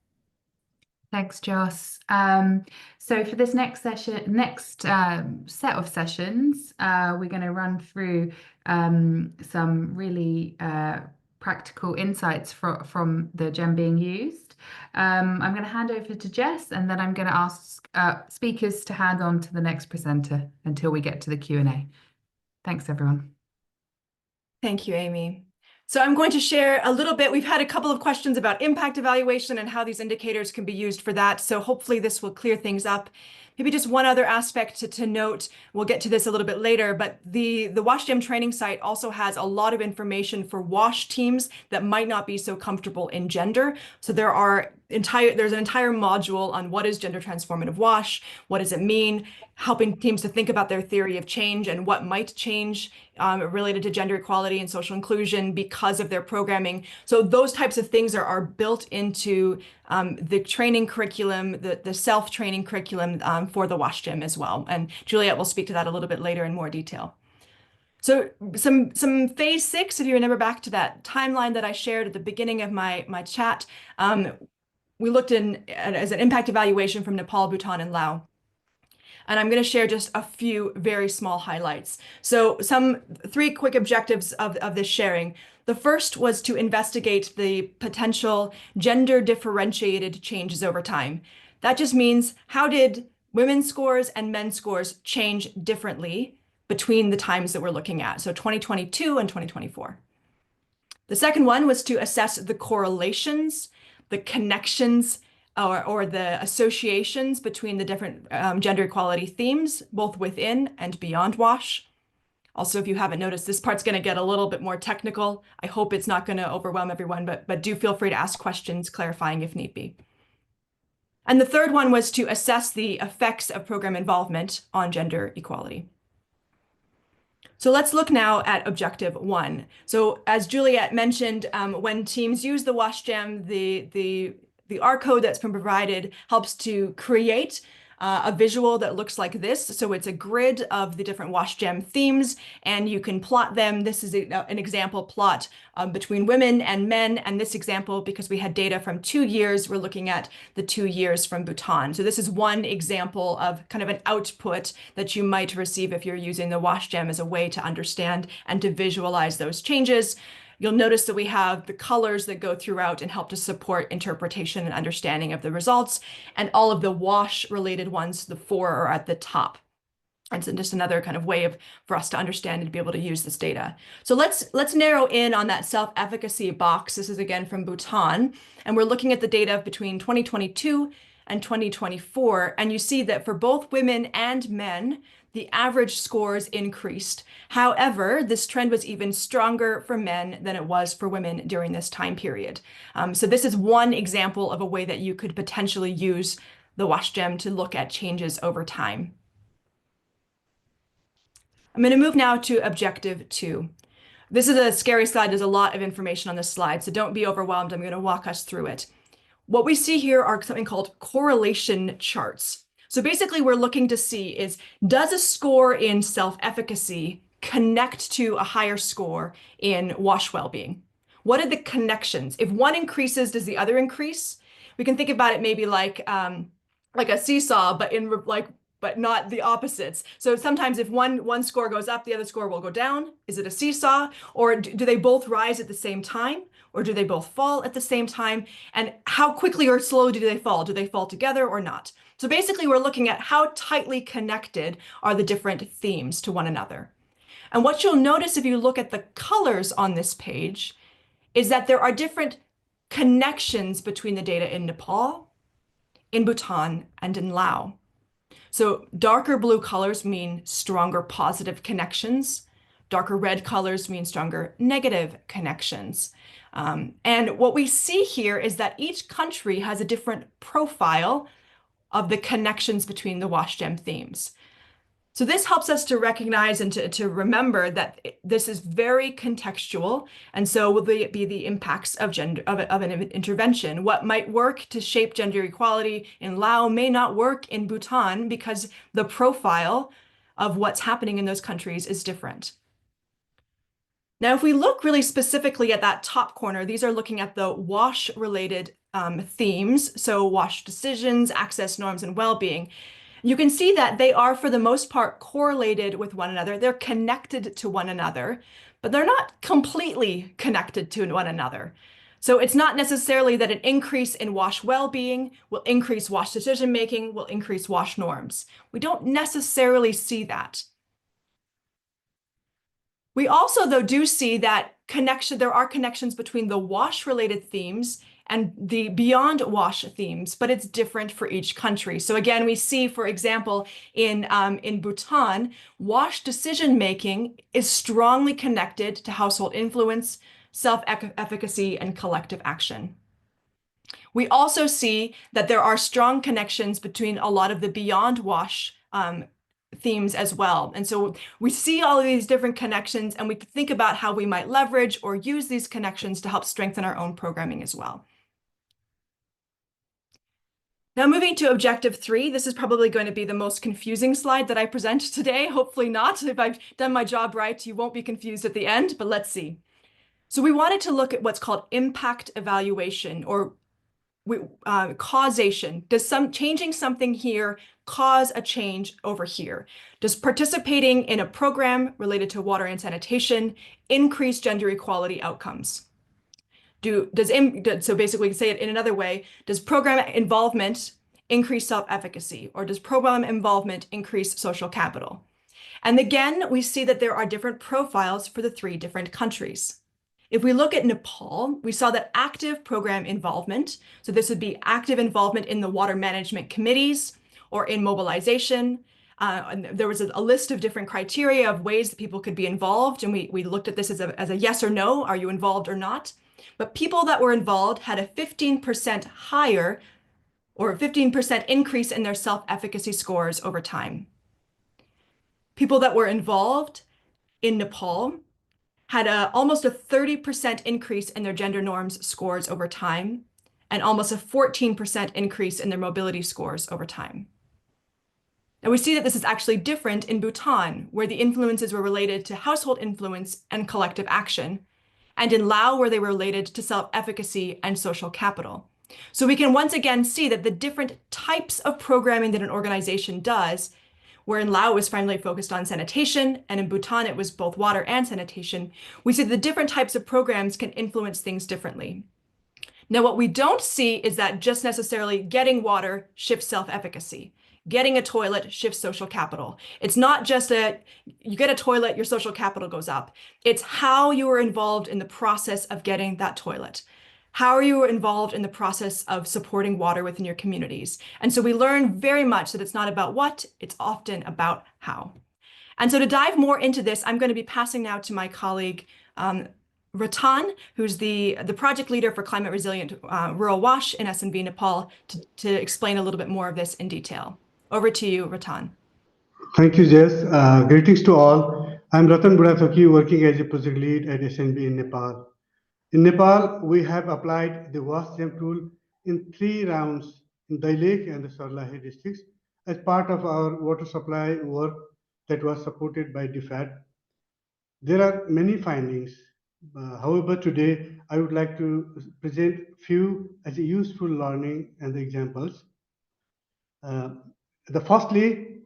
Thanks, Joss. So for this next set of sessions, we're going to run through some really practical insights from the gem being used. I'm going to hand over to Jess, and then I'm going to ask speakers to hand on to the next presenter until we get to the Q&A. Thanks, everyone. Thank you, Amy. So I'm going to share a little bit. We've had a couple of questions about impact evaluation and how these indicators can be used for that. So hopefully this will clear things up. Maybe just one other aspect to note, we'll get to this a little bit later, but the WASH Gem training site also has a lot of information for WASH teams that might not be so comfortable in gender. So there's an entire module on what is gender transformative WASH, what does it mean, helping teams to think about their theory of change and what might change related to gender equality and social inclusion because of their programming. So those types of things are built into the training curriculum, the self-training curriculum for the WASH Gem as well. And Juliet will speak to that a little bit later in more detail. So some phase 6, if you remember back to that timeline that I shared at the beginning of my chat, we looked as an impact evaluation from Nepal, Bhutan, and Laos. And I'm going to share just a few very small highlights. So 3 quick objectives of this sharing. The first was to investigate the potential gender differentiated changes over time. That just means, how did women's scores and men's scores change differently between the times that we're looking at? So 2022 and 2024. The second one was to assess the correlations, the connections, or the associations between the different gender equality themes, both within and beyond WASH. Also, if you haven't noticed, this part's going to get a little bit more technical. I hope it's not going to overwhelm everyone, but do feel free to ask questions, clarifying if need be. And the third one was to assess the effects of program involvement on gender equality. So let's look now at objective 1. So as Juliet mentioned, when teams use the WashGem, the R code that's been provided helps to create a visual that looks like this. So it's a grid of the different WashGem themes, and you can plot them. This is an example plot between women and men. And this example, because we had data from 2 years, we're looking at the 2 years from Bhutan. So this is one example of kind of an output that you might receive if you're using the WashGem as a way to understand and to visualize those changes. You'll notice that we have the colors that go throughout and help to support interpretation and understanding of the results. And all of the WASH-related ones, the 4 are at the top. And so just another kind of way for us to understand and to be able to use this data. So let's narrow in on that self-efficacy box. This is again from Bhutan. And we're looking at the data between 2022 and 2024. And you see that for both women and men, the average scores increased. However, this trend was even stronger for men than it was for women during this time period. So this is one example of a way that you could potentially use the WashGem to look at changes over time. I'm going to move now to objective 2. This is a scary slide. There's a lot of information on this slide, so don't be overwhelmed. I'm going to walk us through it. What we see here are something called correlation charts. So basically, we're looking to see is, does a score in self-efficacy connect to a higher score in WASH well-being? What are the connections? If one increases, does the other increase? We can think about it maybe like a seesaw, but not the opposites. So sometimes if one score goes up, the other score will go down. Is it a seesaw? Or do they both rise at the same time? Or do they both fall at the same time? And how quickly or slow do they fall? Do they fall together or not? So basically, we're looking at how tightly connected are the different themes to one another. And what you'll notice if you look at the colors on this page is that there are different connections between the data in Nepal, in Bhutan, and in Laos. So darker blue colors mean stronger positive connections. Darker red colors mean stronger negative connections. And what we see here is that each country has a different profile of the connections between the WashGem themes. So this helps us to recognize and to remember that this is very contextual. And so will be the impacts of an intervention. What might work to shape gender equality in Laos may not work in Bhutan because the profile of what's happening in those countries is different. Now, if we look really specifically at that top corner, these are looking at the WASH-related themes, so WASH decisions, access norms, and well-being. You can see that they are, for the most part, correlated with one another. They're connected to one another, but they're not completely connected to one another. So it's not necessarily that an increase in WASH well-being will increase WASH decision-making, will increase WASH norms. We don't necessarily see that. We also, though, do see that there are connections between the WASH-related themes and the beyond WASH themes, but it's different for each country. So again, we see, for example, in Bhutan, WASH decision-making is strongly connected to household influence, self-efficacy, and collective action. We also see that there are strong connections between a lot of the beyond WASH themes as well. And so we see all of these different connections, and we think about how we might leverage or use these connections to help strengthen our own programming as well. Now moving to objective 3, this is probably going to be the most confusing slide that I present today. Hopefully not. If I've done my job right, you won't be confused at the end, but let's see. So we wanted to look at what's called impact evaluation, or causation. Does changing something here cause a change over here? Does participating in a program related to water and sanitation increase gender equality outcomes? So basically, say it in another way, does program involvement increase self-efficacy, or does program involvement increase social capital? And again, we see that there are different profiles for the 3 different countries. If we look at Nepal, we saw that active program involvement, so this would be active involvement in the water management committees or in mobilization. And there was a list of different criteria of ways that people could be involved, and we looked at this as a yes or no, are you involved or not? But people that were involved had a 15% higher or 15% increase in their self-efficacy scores over time. People that were involved in Nepal had almost a 30% increase in their gender norms scores over time, and almost a 14% increase in their mobility scores over time. And we see that this is actually different in Bhutan, where the influences were related to household influence and collective action, and in Laos, where they were related to self-efficacy and social capital. So we can once again see that the different types of programming that an organization does, where in Laos it was primarily focused on sanitation, and in Bhutan it was both water and sanitation, we see that the different types of programs can influence things differently. Now, what we don't see is that just necessarily getting water shifts self-efficacy. Getting a toilet shifts social capital. It's not just you get a toilet, your social capital goes up. It's how you are involved in the process of getting that toilet. How are you involved in the process of supporting water within your communities? And so we learn very much that it's not about what, it's often about how. And so to dive more into this, I'm going to be passing now to my colleague, Ratan, who's the project leader for climate resilient rural wash in SNB Nepal, to explain a little bit more of this in detail. Over to you, Ratan. Thank you, Jess. Greetings to all. I'm Ratan Burathoki, working as a project lead at SNB in Nepal. In Nepal, we have applied the WashGem tool in 3 rounds in Dai Lake and the Sarlahi districts as part of our water supply work that was supported by DFAD. There are many findings. However, today I would like to present few as a useful learning and examples. Firstly,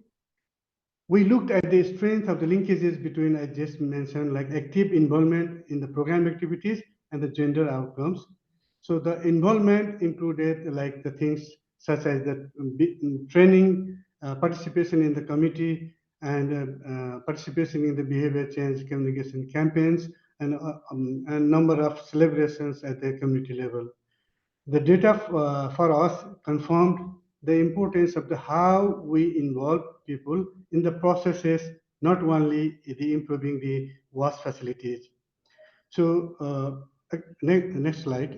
we looked at the strength of the linkages between, I just mentioned, like active involvement in the program activities and the gender outcomes. So the involvement included like the things such as the training, participation in the committee, and participation in the behavior change communication campaigns, and a number of celebrations at the community level. The data for us confirmed the importance of how we involve people in the processes, not only the improving the wash facilities. So next slide,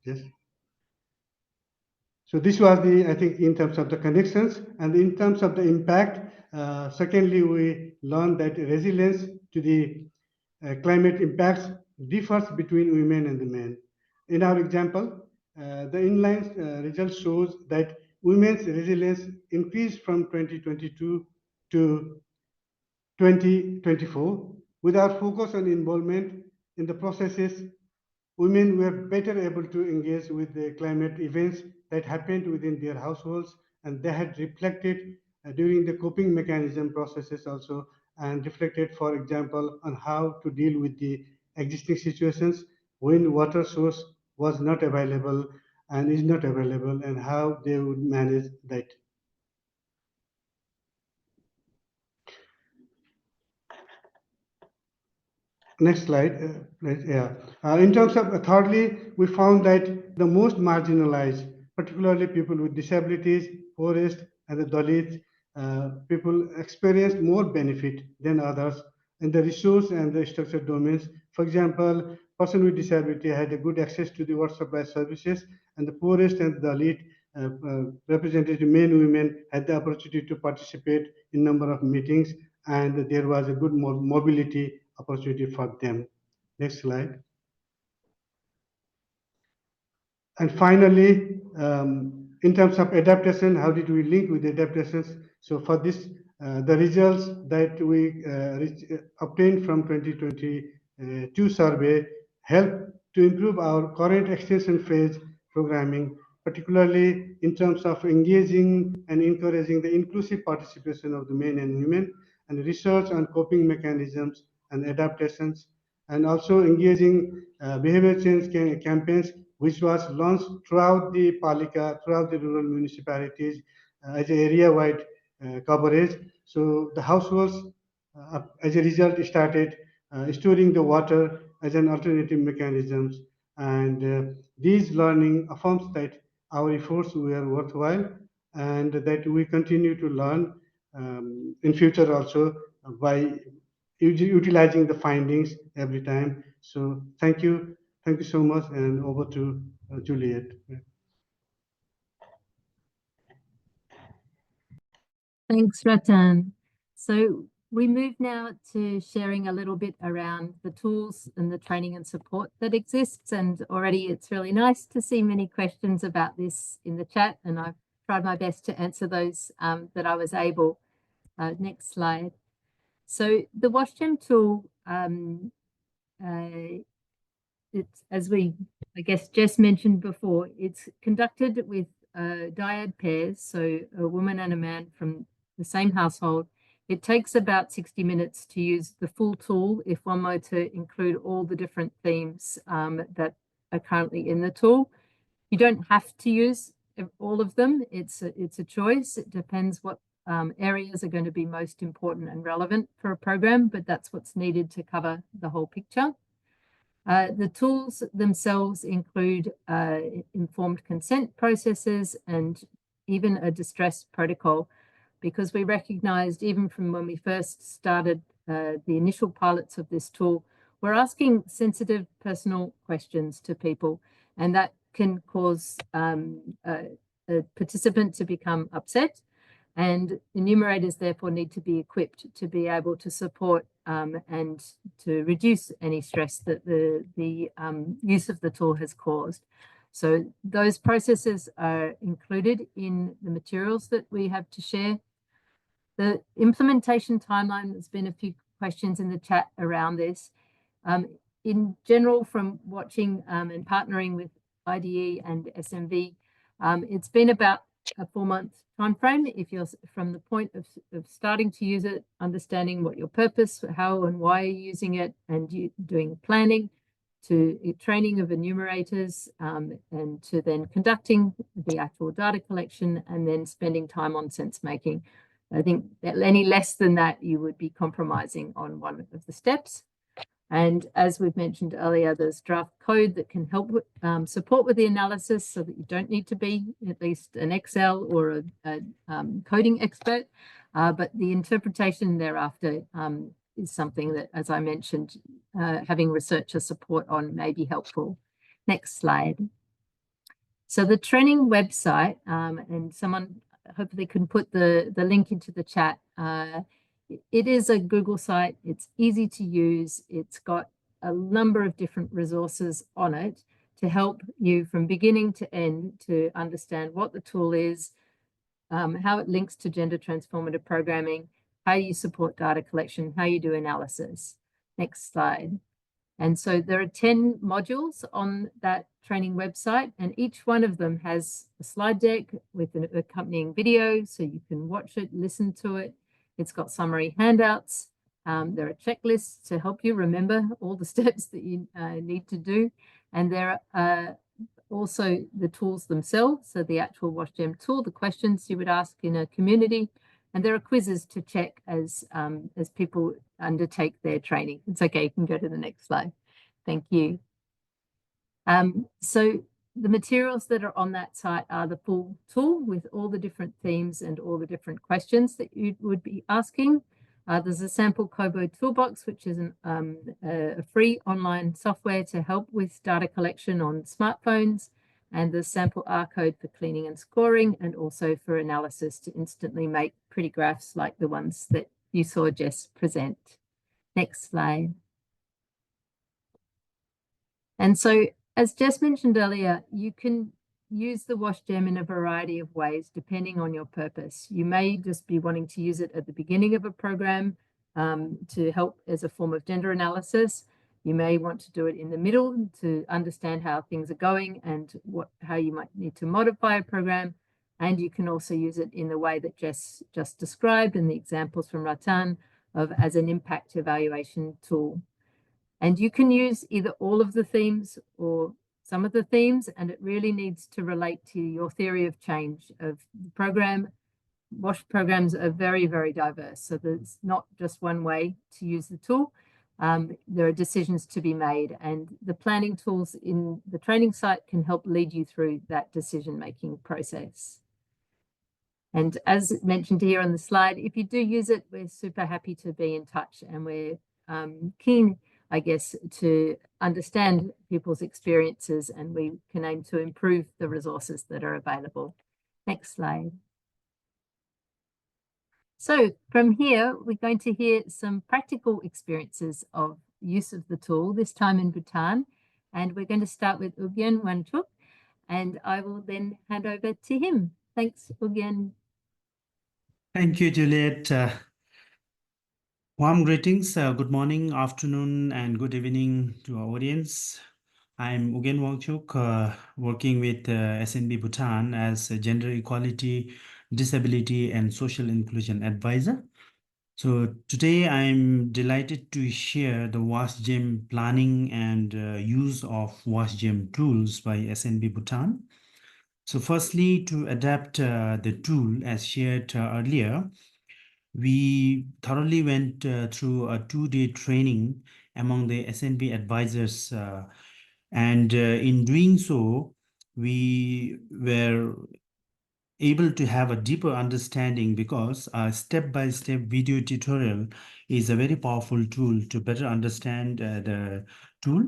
yes. So this was I think in terms of the connections, and in terms of the impact, secondly, we learned that resilience to the climate impacts differs between women and the men. In our example, the inline result shows that women's resilience increased from 2022 to 2024. With our focus on involvement in the processes, women were better able to engage with the climate events that happened within their households, and they had reflected during the coping mechanism processes also, and reflected, for example, on how to deal with the existing situations when water source was not available and is not available, and how they would manage that. Next slide. In terms of thirdly, we found that the most marginalized, particularly people with disabilities, poorest, and the Dalits, people experienced more benefit than others in the resource and the structured domains. For example, person with disability had a good access to the water supply services, and the poorest and the Dalit representative men and women had the opportunity to participate in number of meetings, and there was a good mobility opportunity for them. Next slide. And finally, in terms of adaptation, how did we link with the adaptations? So for this, the results that we obtained from 2022 survey help to improve our current extension phase programming, particularly in terms of engaging and encouraging the inclusive participation of the men and women, and research on coping mechanisms and adaptations, and also engaging behavior change campaigns, which was launched throughout the Palika, throughout the rural municipalities as an area-wide coverage. So the households, as a result, started storing the water as an alternative mechanisms. And these learning affirms that our efforts were worthwhile and that we continue to learn in future also by utilizing the findings every time. So thank you so much, and over to Juliet. Thanks, Ratan. So we move now to sharing a little bit around the tools and the training and support that exists. And already it's really nice to see many questions about this in the chat, and I've tried my best to answer those that I was able. Next slide. So the WashGem tool, it's, as we, I guess, Jess mentioned before, it's conducted with dyad pairs, so a woman and a man from the same household. It takes about 60 minutes to use the full tool if one were to include all the different themes that are currently in the tool. You don't have to use all of them. It's a choice. It depends what areas are going to be most important and relevant for a program, but that's what's needed to cover the whole picture. The tools themselves include informed consent processes and even a distress protocol, because we recognized even from when we first started the initial pilots of this tool, we're asking sensitive personal questions to people, and that can cause a participant to become upset. And enumerators therefore need to be equipped to be able to support and to reduce any stress that the use of the tool has caused. So those processes are included in the materials that we have to share. The implementation timeline, there's been a few questions in the chat around this. In general, from watching and partnering with IDE and SMV, it's been about a 4-month timeframe. If you're from the point of starting to use it, understanding what your purpose, how and why you're using it, and you doing planning, to training of enumerators, and to then conducting the actual data collection, and then spending time on sense making. I think that any less than that, you would be compromising on one of the steps. And as we've mentioned earlier, there's draft code that can help with, support with the analysis, so that you don't need to be at least an Excel or a coding expert. But the interpretation thereafter is something that, as I mentioned, having researcher support on may be helpful. Next slide. So the training website, and someone hopefully can put the link into the chat. It is a Google site. It's easy to use. It's got a number of different resources on it to help you from beginning to end to understand what the tool is, how it links to gender transformative programming, how you support data collection, how you do analysis. Next slide. And so there are 10 modules on that training website, and each one of them has a slide deck with an accompanying video, so you can watch it, listen to it. It's got summary handouts. There are checklists to help you remember all the steps that you need to do. And there are also the tools themselves, so the actual WashGem tool, the questions you would ask in a community, and there are quizzes to check as people undertake their training. It's okay, you can go to the next slide. Thank you. So the materials that are on that site are the full tool with all the different themes and all the different questions that you would be asking. There's a sample Kobo toolbox, which is a free online software to help with data collection on smartphones, and the sample R code for cleaning and scoring, and also for analysis to instantly make pretty graphs like the ones that you saw Jess present. Next slide. And so, as Jess mentioned earlier, you can use the WashGem in a variety of ways depending on your purpose. You may just be wanting to use it at the beginning of a program to help as a form of gender analysis. You may want to do it in the middle to understand how things are going and how you might need to modify a program. And you can also use it in the way that Jess just described in the examples from Ratan as an impact evaluation tool. And you can use either all of the themes or some of the themes, and it really needs to relate to your theory of change of the program. WASH programs are very, very diverse. So there's not just one way to use the tool. there are decisions to be made, and the planning tools in the training site can help lead you through that decision-making process. And as mentioned here on the slide, if you do use it, we're super happy to be in touch, and we're keen, I guess, to understand people's experiences, and we can aim to improve the resources that are available. Next slide. So from here, we're going to hear some practical experiences of use of the tool, this time in Bhutan. And we're going to start with Ugyen Wanchuk, and I will then hand over to him. Thanks, Ugyen. Thank you, Juliet. Warm greetings, good morning, afternoon, and good evening to our audience. I'm Ugyen Wanchuk, working with SNB Bhutan as a Gender Equality, Disability, and Social Inclusion Advisor. So today I'm delighted to share the WASGEM planning and use of WASGEM tools by SNB Bhutan. So firstly, to adapt the tool as shared earlier, we thoroughly went through a 2-day training among the SNB advisors, and in doing so, we were able to have a deeper understanding, because a step-by-step video tutorial is a very powerful tool to better understand the tool.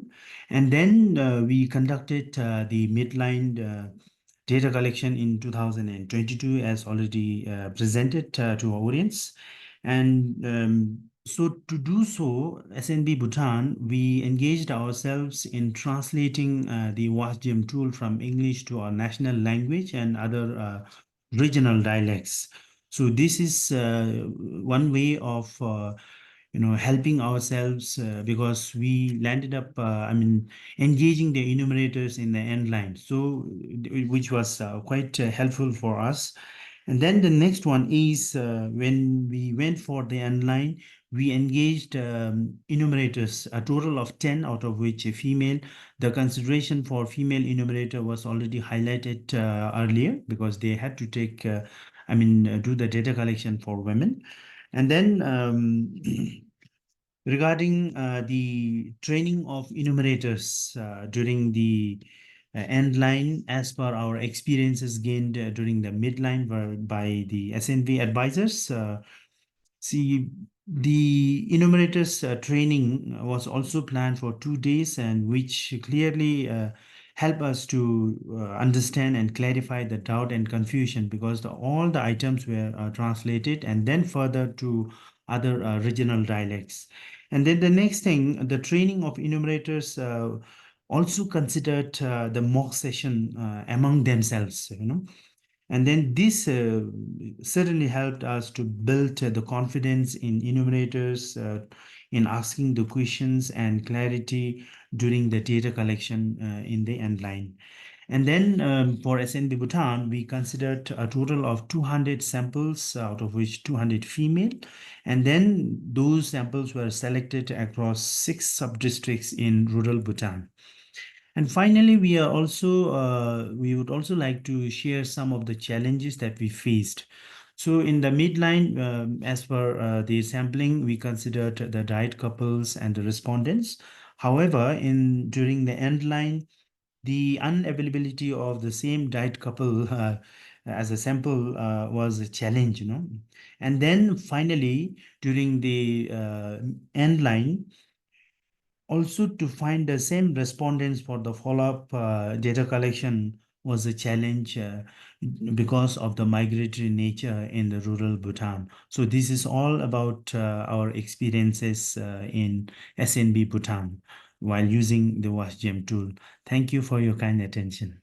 And then we conducted the midline data collection in 2022, as already presented to our audience. And so to do so, SNB Bhutan, we engaged ourselves in translating the WASGEM tool from English to our national language and other regional dialects. So this is one way of helping ourselves, because we landed up engaging the enumerators in the end line, so which was quite helpful for us. And then the next one is when we went for the end line, we engaged enumerators, a total of 10, out of which a female. The consideration for female enumerator was already highlighted earlier, because they had to take do the data collection for women. And then regarding the training of enumerators during the end line, as per our experiences gained during the midline by the SNV advisors, see, the enumerators training was also planned for 2 days, and which clearly help us to understand and clarify the doubt and confusion, because all the items were translated and then further to other regional dialects. And then the next thing, the training of enumerators also considered the mock session among themselves, And then this certainly helped us to build the confidence in enumerators in asking the questions and clarity during the data collection in the end line. And then for SNB Bhutan, we considered a total of 200 samples, out of which 200 female. And then those samples were selected across 6 sub-districts in rural Bhutan. And finally, we would also like to share some of the challenges that we faced. So in the midline, as per the sampling, we considered the diet couples and the respondents. However, during the end line, the unavailability of the same diet couple as a sample was a challenge, And then finally, during the end line, also to find the same respondents for the follow-up data collection was a challenge because of the migratory nature in the rural Bhutan. So this is all about our experiences in SNB Bhutan while using the WASGEM tool. Thank you for your kind attention.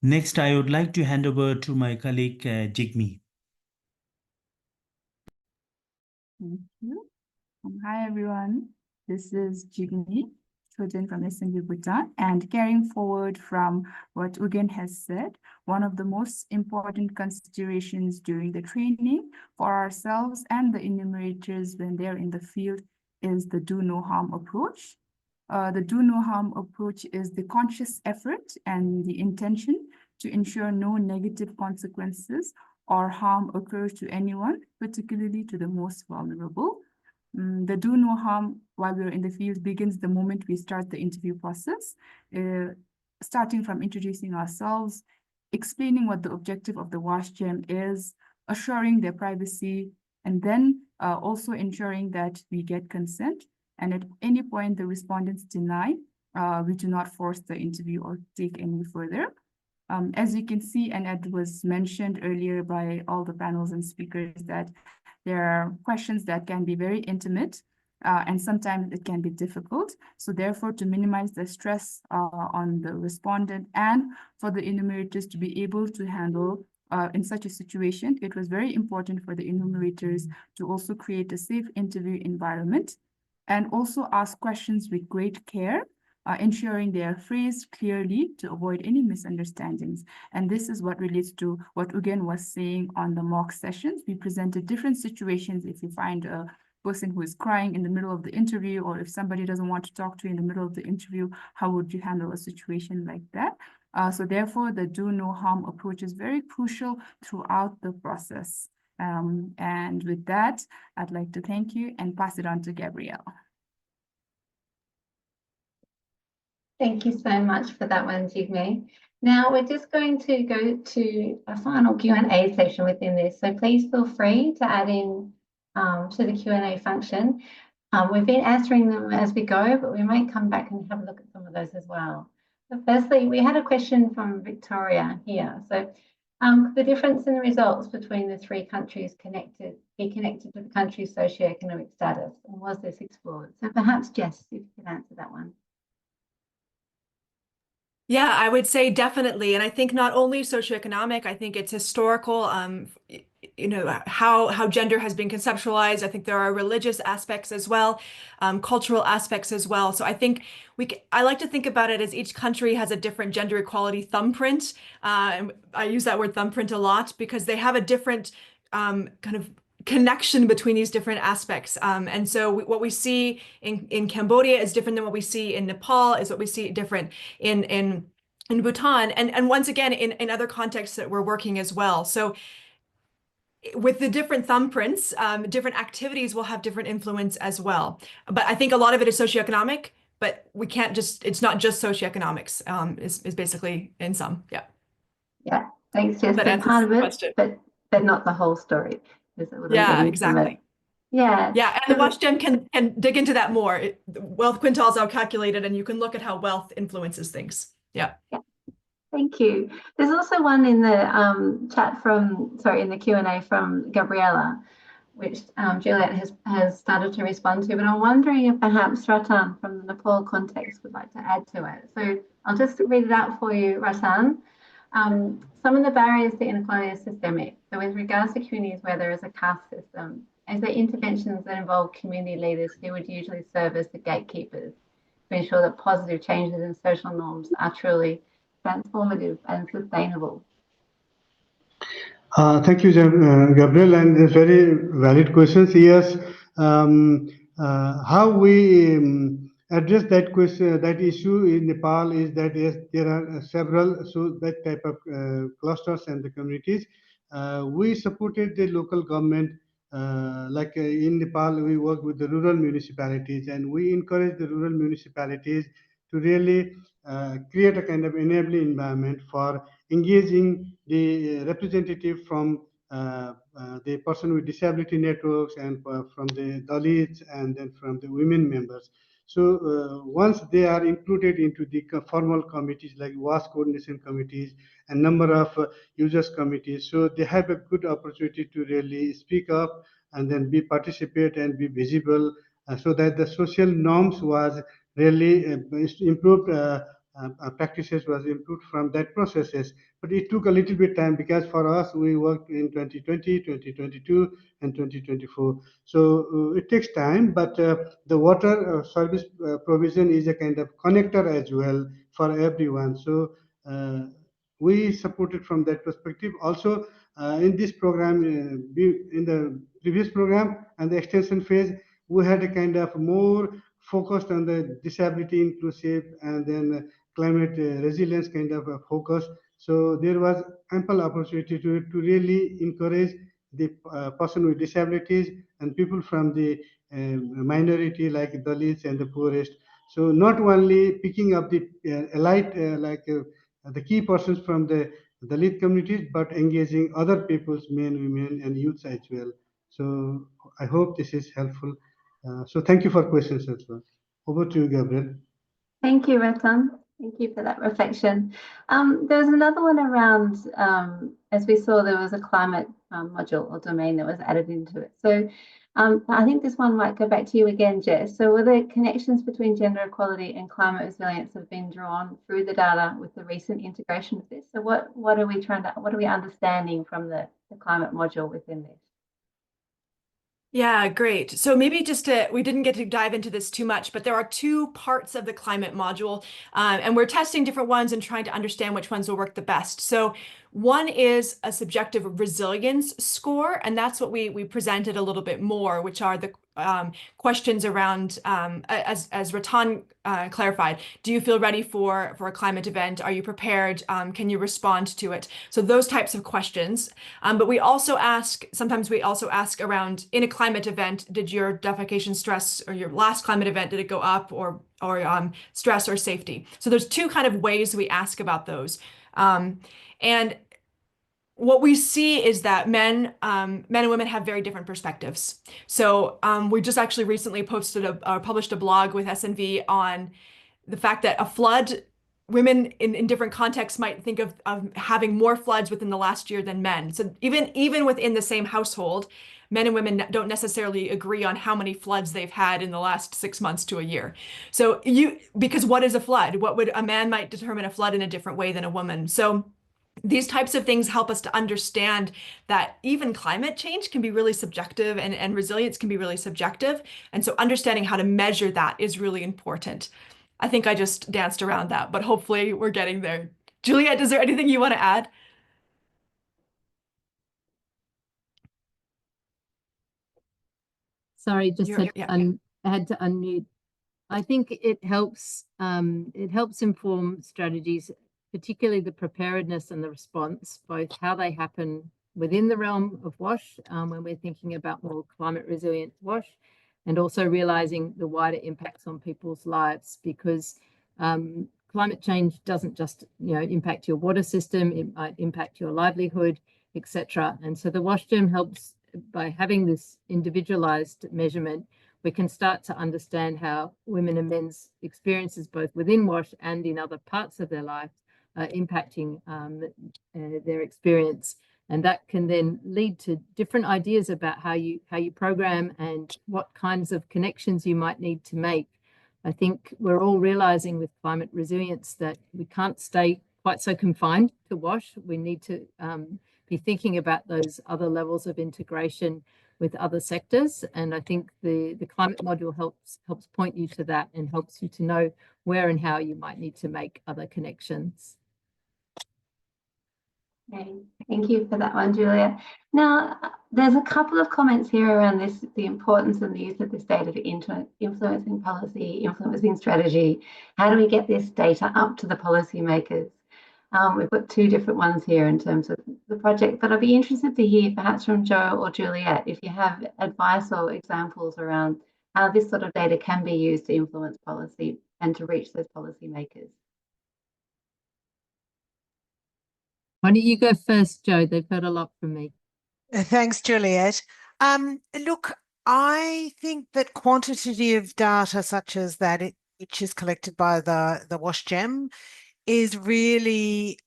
Next, I would like to hand over to my colleague, Jigme. Thank you. Hi, everyone. This is Jigme, student from SNB Bhutan, and carrying forward from what Ugyen has said, one of the most important considerations during the training for ourselves and the enumerators when they're in the field is the do no harm approach. The do no harm approach is the conscious effort and the intention to ensure no negative consequences or harm occurs to anyone, particularly to the most vulnerable. The do no harm while we're in the field begins the moment we start the interview process, starting from introducing ourselves, explaining what the objective of the WASH gem is, assuring their privacy, and then also ensuring that we get consent. And at any point the respondents deny, we do not force the interview or take any further. As you can see, and it was mentioned earlier by all the panels and speakers, that there are questions that can be very intimate, and sometimes it can be difficult. So therefore, to minimize the stress on the respondent and for the enumerators to be able to handle in such a situation, it was very important for the enumerators to also create a safe interview environment and also ask questions with great care, ensuring they are phrased clearly to avoid any misunderstandings. And this is what relates to what Ugen was saying on the mock sessions. We presented different situations. If you find a person who is crying in the middle of the interview, or if somebody doesn't want to talk to you in the middle of the interview, how would you handle a situation like that? So therefore, the do no harm approach is very crucial throughout the process. And with that, I'd like to thank you and pass it on to Gabrielle. Thank you so much for that one, Jigme. Now we're just going to go to a final Q&A section within this. So please feel free to add in to the Q&A function. We've been answering them as we go, but we might come back and have a look at some of those as well. So firstly, we had a question from Victoria here. So the difference in the results between the three countries be connected to the country's socioeconomic status, and was this explored? So perhaps Jess, if you could answer that one. Yeah, I would say definitely. And I think not only socioeconomic, I think it's historical, how gender has been conceptualized. I think there are religious aspects as well, cultural aspects as well. So I think I like to think about it as each country has a different gender equality thumbprint. And I use that word thumbprint a lot because they have a different kind of connection between these different aspects. And so what we see in Cambodia is different than what we see in Nepal, is what we see different in Bhutan, and once again, in other contexts that we're working as well. So with the different thumbprints, different activities will have different influence as well. But I think a lot of it is socioeconomic, but we can't it's not just socioeconomics, is basically in sum. Yeah. Yeah, thanks, Jess. That answers Part of the it, question. but not the whole story. Yeah, exactly. Yeah. Yeah, and the WASH gem can dig into that more. Wealth quintiles are calculated, and you can look at how wealth influences things. Yeah. Thank you. There's also one in the in the Q&A from Gabriella, which Juliet has started to respond to, but I'm wondering if perhaps Ratan from the Nepal context would like to add to it. So I'll just read it out for you, Ratan. Some of the barriers to inequality are systemic. So with regards to communities where there is a caste system, is there interventions that involve community leaders who would usually serve as the gatekeepers to ensure that positive changes in social norms are truly transformative and sustainable? Thank you, Gabriel, and it's very valid questions. Yes, how we address that question, that issue in Nepal is that yes, there are several that type of clusters and the communities. We supported the local government. In Nepal, we work with the rural municipalities, and we encourage the rural municipalities to really create a kind of enabling environment for engaging the representative from the person with disability networks and from the Dalits and then from the women members. So once they are included into the formal committees like WASH coordination committees and number of users committees, so they have a good opportunity to really speak up and then participate and be visible, so that the social norms was really improved. Practices was improved from that processes, but it took a little bit time because for us we worked in 2020, 2022 and 2024, so it takes time, but the water service provision is a kind of connector as well for everyone. So we support it from that perspective. Also in this program, in the previous program and the extension phase, we had a kind of more focused on the disability inclusive and then climate resilience kind of a focus. So there was ample opportunity to really encourage the person with disabilities and people from the minority like Dalits and the poorest. So not only picking up the elite the key persons from the Dalit communities, but engaging other peoples, men, women, and youths as well. So I hope this is helpful. So thank you for questions as well. Over to you, Gabriel. Thank you, Ratan. Thank you for that reflection. There was another one around, as we saw, there was a climate module or domain that was added into it. So I think this one might go back to you again, Jess. So were there connections between gender equality and climate resilience that have been drawn through the data with the recent integration of this? So what are we understanding from the climate module within this? Yeah, great. So maybe we didn't get to dive into this too much, but there are two parts of the climate module, and we're testing different ones and trying to understand which ones will work the best. So one is a subjective resilience score, and that's what we presented a little bit more, which are the questions around, as Ratan clarified, do you feel ready for a climate event? Are you prepared? Can you respond to it? So those types of questions. But sometimes we also ask around, in a climate event, did your defecation stress or your last climate event, did it go up, or stress or safety? So there's two kind of ways we ask about those. And what we see is that men and women have very different perspectives. So we just actually recently published a blog with SNV on the fact that a flood, women in different contexts might think of having more floods within the last year than men. So even within the same household, men and women don't necessarily agree on how many floods they've had in the last 6 months to a year. So because what is a flood? A man might determine a flood in a different way than a woman. So these types of things help us to understand that even climate change can be really subjective, and resilience can be really subjective. And so understanding how to measure that is really important. I think I just danced around that, but hopefully we're getting there. Juliet, is there anything you want to add? Sorry, just I had to unmute. I think it helps inform strategies, particularly the preparedness and the response, both how they happen within the realm of WASH, when we're thinking about more climate resilient WASH, and also realizing the wider impacts on people's lives, because climate change doesn't just impact your water system, it might impact your livelihood, etc. And so the WASH gem helps by having this individualized measurement. We can start to understand how women and men's experiences, both within WASH and in other parts of their life, are impacting their experience. And that can then lead to different ideas about how you program and what kinds of connections you might need to make. I think we're all realizing with climate resilience that we can't stay quite so confined to WASH. We need to be thinking about those other levels of integration with other sectors. And I think the climate module helps point you to that and helps you to know where and how you might need to make other connections. Okay, thank you for that one, Julia. Now, there's a couple of comments here around the importance and the use of this data for influencing policy, influencing strategy. How do we get this data up to the policymakers? We've got two different ones here in terms of the project, but I'd be interested to hear perhaps from Joe or Juliet if you have advice or examples around how this sort of data can be used to influence policy and to reach those policymakers. Why don't you go first, Joe? They've heard a lot from me. Thanks, Juliet. Look, I think that quantitative data such as that, which is collected by the WASH gem, is really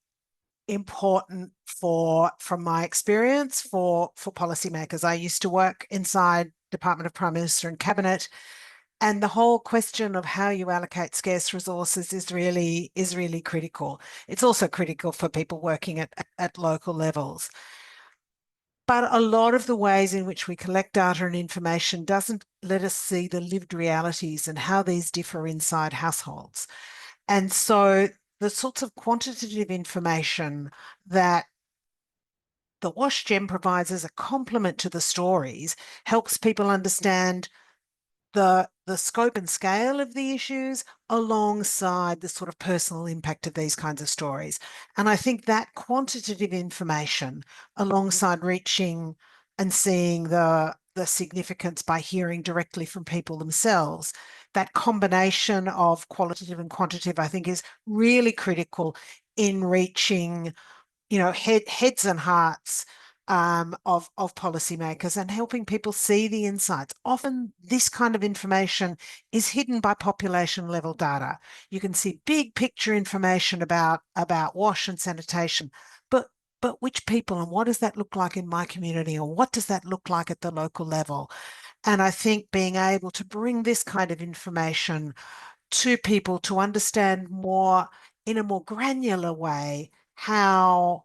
important from my experience for policymakers. I used to work inside Department of Prime Minister and Cabinet, and the whole question of how you allocate scarce resources is really critical. It's also critical for people working at local levels. But a lot of the ways in which we collect data and information doesn't let us see the lived realities and how these differ inside households. And so the sorts of quantitative information that the WASH gem provides as a complement to the stories helps people understand the scope and scale of the issues alongside the sort of personal impact of these kinds of stories. And I think that quantitative information alongside reaching and seeing the significance by hearing directly from people themselves, that combination of qualitative and quantitative, I think, is really critical in reaching, you know, heads and hearts of policymakers and helping people see the insights. Often this kind of information is hidden by population level data. You can see big picture information about wash and sanitation, but which people and what does that look like in my community, or what does that look like at the local level? And I think being able to bring this kind of information to people to understand more in a more granular way how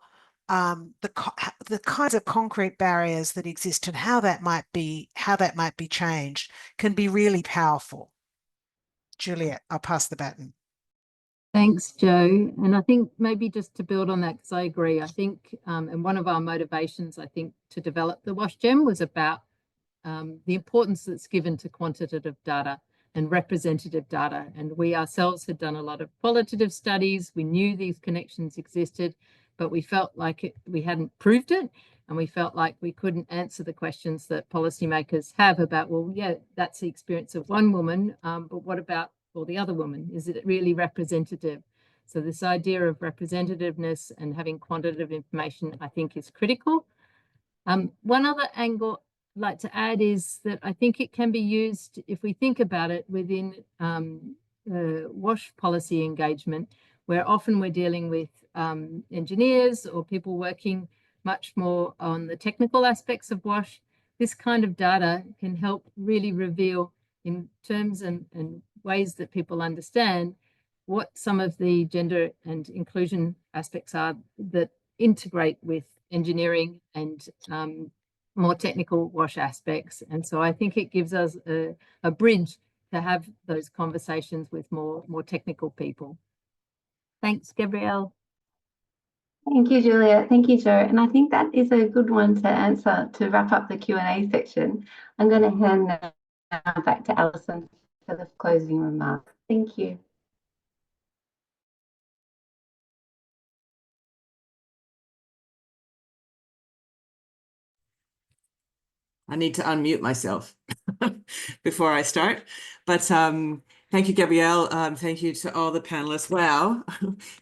the kinds of concrete barriers that exist and how that might be changed can be really powerful. Juliet, I'll pass the baton. Thanks, Joe. And I think maybe just to build on that, because I agree, I think, and one of our motivations, I think, to develop the WASH Gem was about the importance that's given to quantitative data and representative data. And we ourselves had done a lot of qualitative studies. We knew these connections existed, but we felt like we hadn't proved it. And we felt like we couldn't answer the questions that policymakers have about, well, yeah, that's the experience of one woman, but what about all the other women? Is it really representative? So this idea of representativeness and having quantitative information, I think, is critical. One other angle I'd like to add is that I think it can be used, if we think about it, within WASH policy engagement, where often we're dealing with engineers or people working much more on the technical aspects of WASH. This kind of data can help really reveal in terms and ways that people understand what some of the gender and inclusion aspects are that integrate with engineering and more technical WASH aspects. And so I think it gives us a bridge to have those conversations with more technical people. Thanks, Gabrielle. Thank you, Juliet. Thank you, Joe. And I think that is a good one to answer to wrap up the Q&A section. I'm going to hand now back to Alison for the closing remarks. Thank you. I need to unmute myself before I start. But thank you, Gabrielle. Thank you to all the panelists. Wow,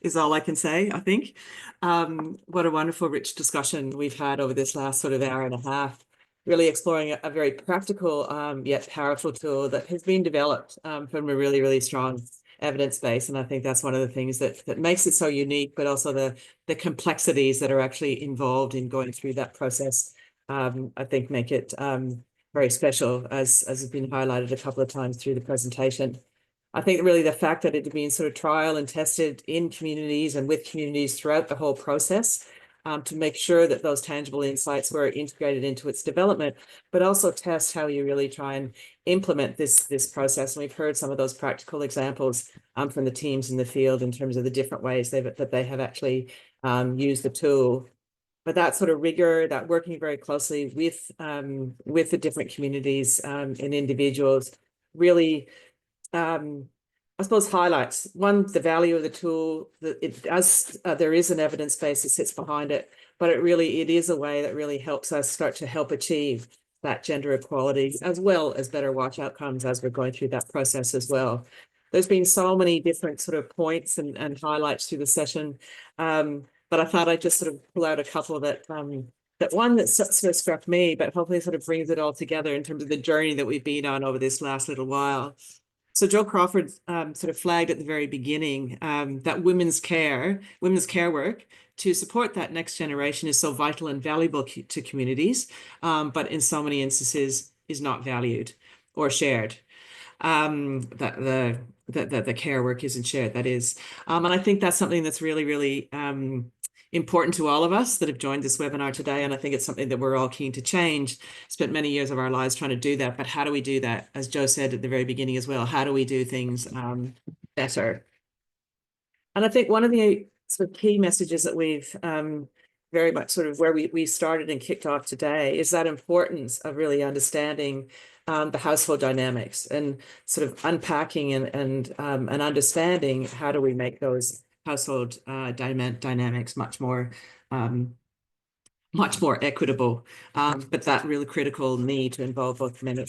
is all I can say, I think. What a wonderful, rich discussion we've had over this last sort of hour and a half, really exploring a very practical yet powerful tool that has been developed from a really, really strong evidence base. And I think that's one of the things that makes it so unique, but also the complexities that are actually involved in going through that process. I think make it very special, as has been highlighted a couple of times through the presentation. I think really the fact that it had been sort of trial and tested in communities and with communities throughout the whole process to make sure that those tangible insights were integrated into its development, but also test how you really try and implement this process. And we've heard some of those practical examples from the teams in the field in terms of the different ways that they have actually used the tool. But that sort of rigor, that working very closely with the different communities and individuals really, I suppose, highlights, one, the value of the tool, that it does, there is an evidence base that sits behind it, but it is a way that really helps us start to help achieve that gender equality, as well as better WASH outcomes as we're going through that process as well. There's been so many different sort of points and highlights through the session. But I thought I'd just sort of pull out a couple that one that sort of struck me, but hopefully sort of brings it all together in terms of the journey that we've been on over this last little while. So Joe Crawford sort of flagged at the very beginning that women's care work to support that next generation is so vital and valuable to communities, but in so many instances is not valued or shared. That the care work isn't shared, that is. And I think that's something that's really, really important to all of us that have joined this webinar today. And I think it's something that we're all keen to change. Spent many years of our lives trying to do that. But how do we do that? As Joe said at the very beginning as well, how do we do things better? And I think one of the sort of key messages that we've very much sort of where we started and kicked off today is that importance of really understanding the household dynamics and sort of unpacking and understanding how do we make those household dynamics much more equitable, but that really critical need to involve both men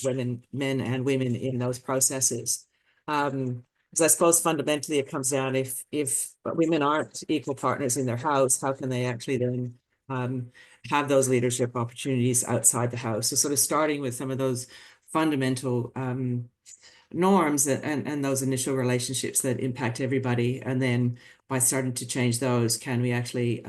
and women in those processes. Because I suppose fundamentally it comes down, if women aren't equal partners in their house, how can they actually then have those leadership opportunities outside the house? So sort of starting with some of those fundamental norms and those initial relationships that impact everybody, and then by starting to change those, can we actually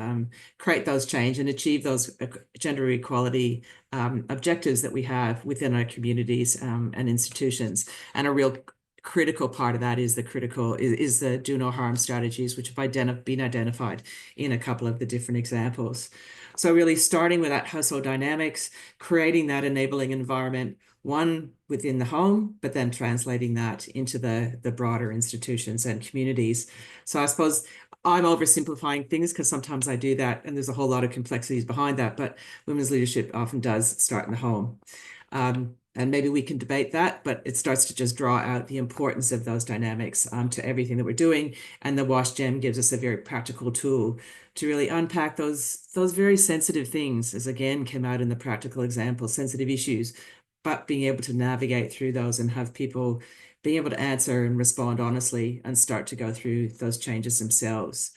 create those change and achieve those gender equality objectives that we have within our communities and institutions? And a real critical part of that is the do no harm strategies, which have been identified in a couple of the different examples. So really starting with that household dynamics, creating that enabling environment, one within the home, but then translating that into the broader institutions and communities. So I suppose I'm oversimplifying things because sometimes I do that, and there's a whole lot of complexities behind that, but women's leadership often does start in the home. And maybe we can debate that, but it starts to just draw out the importance of those dynamics to everything that we're doing. And the WASH Gem gives us a very practical tool to really unpack those very sensitive things, as again came out in the practical example, sensitive issues, but being able to navigate through those and have people being able to answer and respond honestly and start to go through those changes themselves.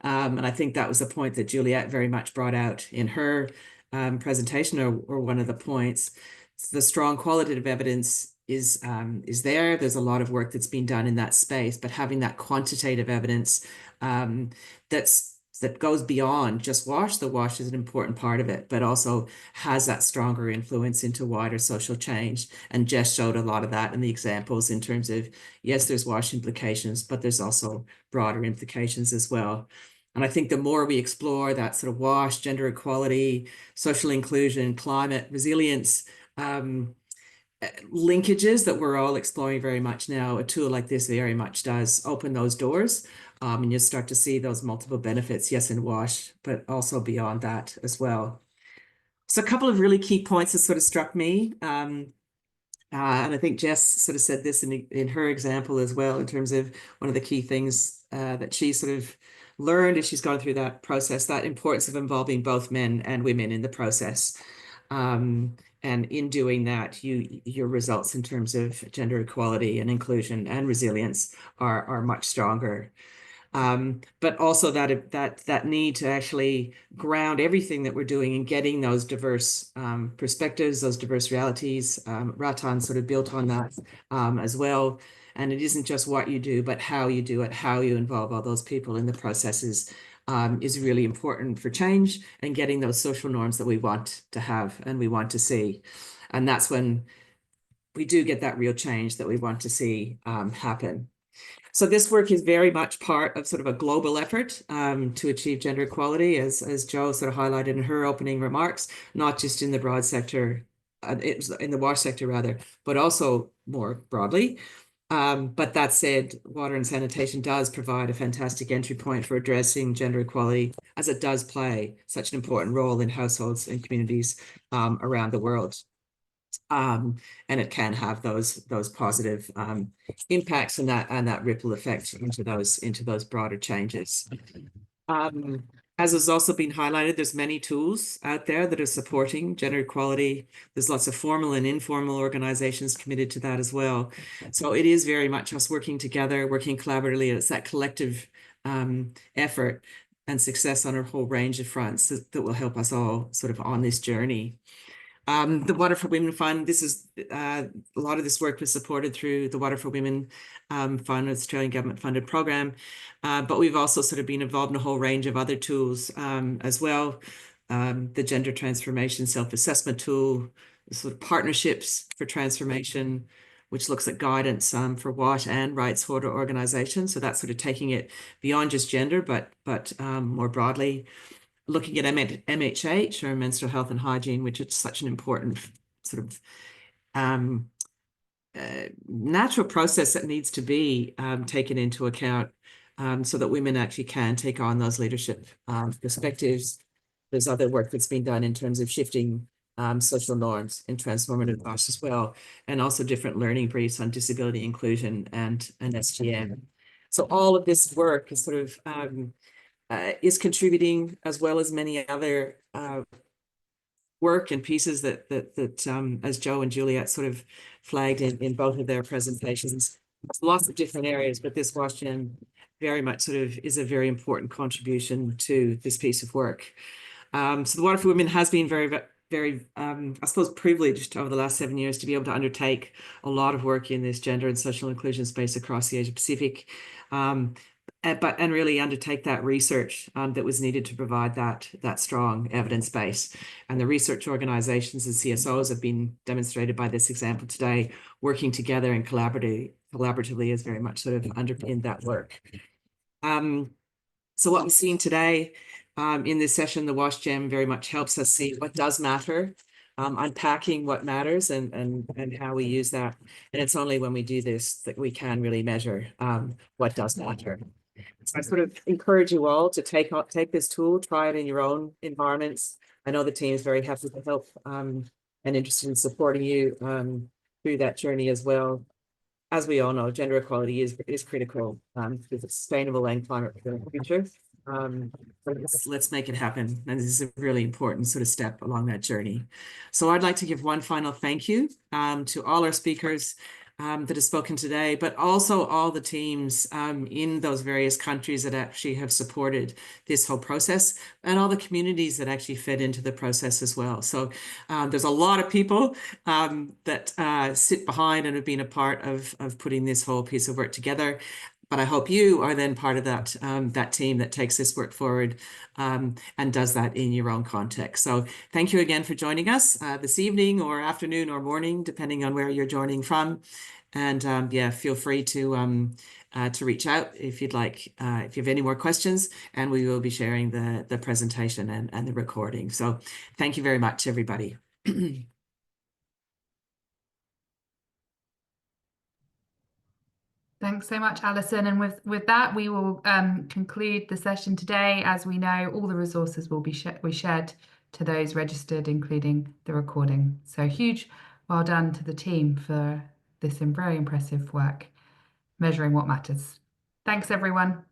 And I think that was the point that Juliet very much brought out in her presentation, or one of the points. The strong qualitative evidence is there. There's a lot of work that's been done in that space, but having that quantitative evidence that goes beyond just WASH. The WASH is an important part of it, but also has that stronger influence into wider social change. And Jess showed a lot of that in the examples in terms of, yes, there's WASH implications, but there's also broader implications as well. And I think the more we explore that sort of WASH, gender equality, social inclusion, climate, resilience, linkages that we're all exploring very much now, a tool like this very much does open those doors. And you start to see those multiple benefits, yes, in WASH, but also beyond that as well. So a couple of really key points that sort of struck me. And I think Jess sort of said this in her example as well, in terms of one of the key things that she sort of learned as she's gone through that process, that importance of involving both men and women in the process. And in doing that, your results in terms of gender equality and inclusion and resilience are much stronger. But also that need to actually ground everything that we're doing in getting those diverse perspectives, those diverse realities. Ratan sort of built on that as well. And it isn't just what you do, but how you do it, how you involve all those people in the processes is really important for change and getting those social norms that we want to have and we want to see. And that's when we do get that real change that we want to see happen. So this work is very much part of sort of a global effort to achieve gender equality, as Jo sort of highlighted in her opening remarks, not just in the broad sector, in the WASH sector rather, but also more broadly. But that said, water and sanitation does provide a fantastic entry point for addressing gender equality, as it does play such an important role in households and communities around the world. And it can have those positive impacts and that ripple effect into those broader changes. As has also been highlighted, there's many tools out there that are supporting gender equality. There's lots of formal and informal organizations committed to that as well. So it is very much us working together, working collaboratively. It's that collective effort and success on a whole range of fronts that will help us all sort of on this journey. The Water for Women Fund, this is a lot of this work was supported through the Water for Women Fund, Australian government funded program, but we've also sort of been involved in a whole range of other tools as well. The Gender Transformation Self-Assessment Tool, sort of Partnerships for Transformation, which looks at guidance for WASH and rights holder organizations. So that's sort of taking it beyond just gender, but more broadly. Looking at MHH, or menstrual health and hygiene, which is such an important sort of natural process that needs to be taken into account so that women actually can take on those leadership perspectives. There's other work that's been done in terms of shifting social norms in transformative WASH as well, and also different learning briefs on disability inclusion and SGM. So all of this work is sort of is contributing, as well as many other work and pieces that as Joe and Juliet sort of flagged in both of their presentations. Lots of different areas, but this WASH Gem very much sort of is a very important contribution to this piece of work. So the Water for Women has been very, I suppose, privileged over the last 7 years to be able to undertake a lot of work in this gender and social inclusion space across the Asia Pacific, and really undertake that research that was needed to provide that strong evidence base. And the research organizations and CSOs have been demonstrated by this example today, working together and collaboratively has very much sort of underpinned that work. So what we're seeing today in this session, the WASH Gem very much helps us see what does matter, unpacking what matters and how we use that. And it's only when we do this that we can really measure what does matter. So I sort of encourage you all to take this tool, try it in your own environments. I know the team is very happy to help and interested in supporting you through that journey as well. As we all know, gender equality is critical for the sustainable and climate future. Let's make it happen. And this is a really important sort of step along that journey. So I'd like to give one final thank you to all our speakers that have spoken today, but also all the teams in those various countries that actually have supported this whole process, and all the communities that actually fed into the process as well. So there's a lot of people that sit behind and have been a part of putting this whole piece of work together. But I hope you are then part of that that team that takes this work forward and does that in your own context. So thank you again for joining us this evening or afternoon or morning, depending on where you're joining from. And yeah, feel free to reach out if you'd like, if you have any more questions, and we will be sharing the presentation and the recording. So thank you very much, everybody. Thanks so much, Alison. And with that, we will conclude the session today. As we know, all the resources will be shared to those registered, including the recording. So huge well done to the team for this very impressive work, measuring what matters. Thanks, everyone.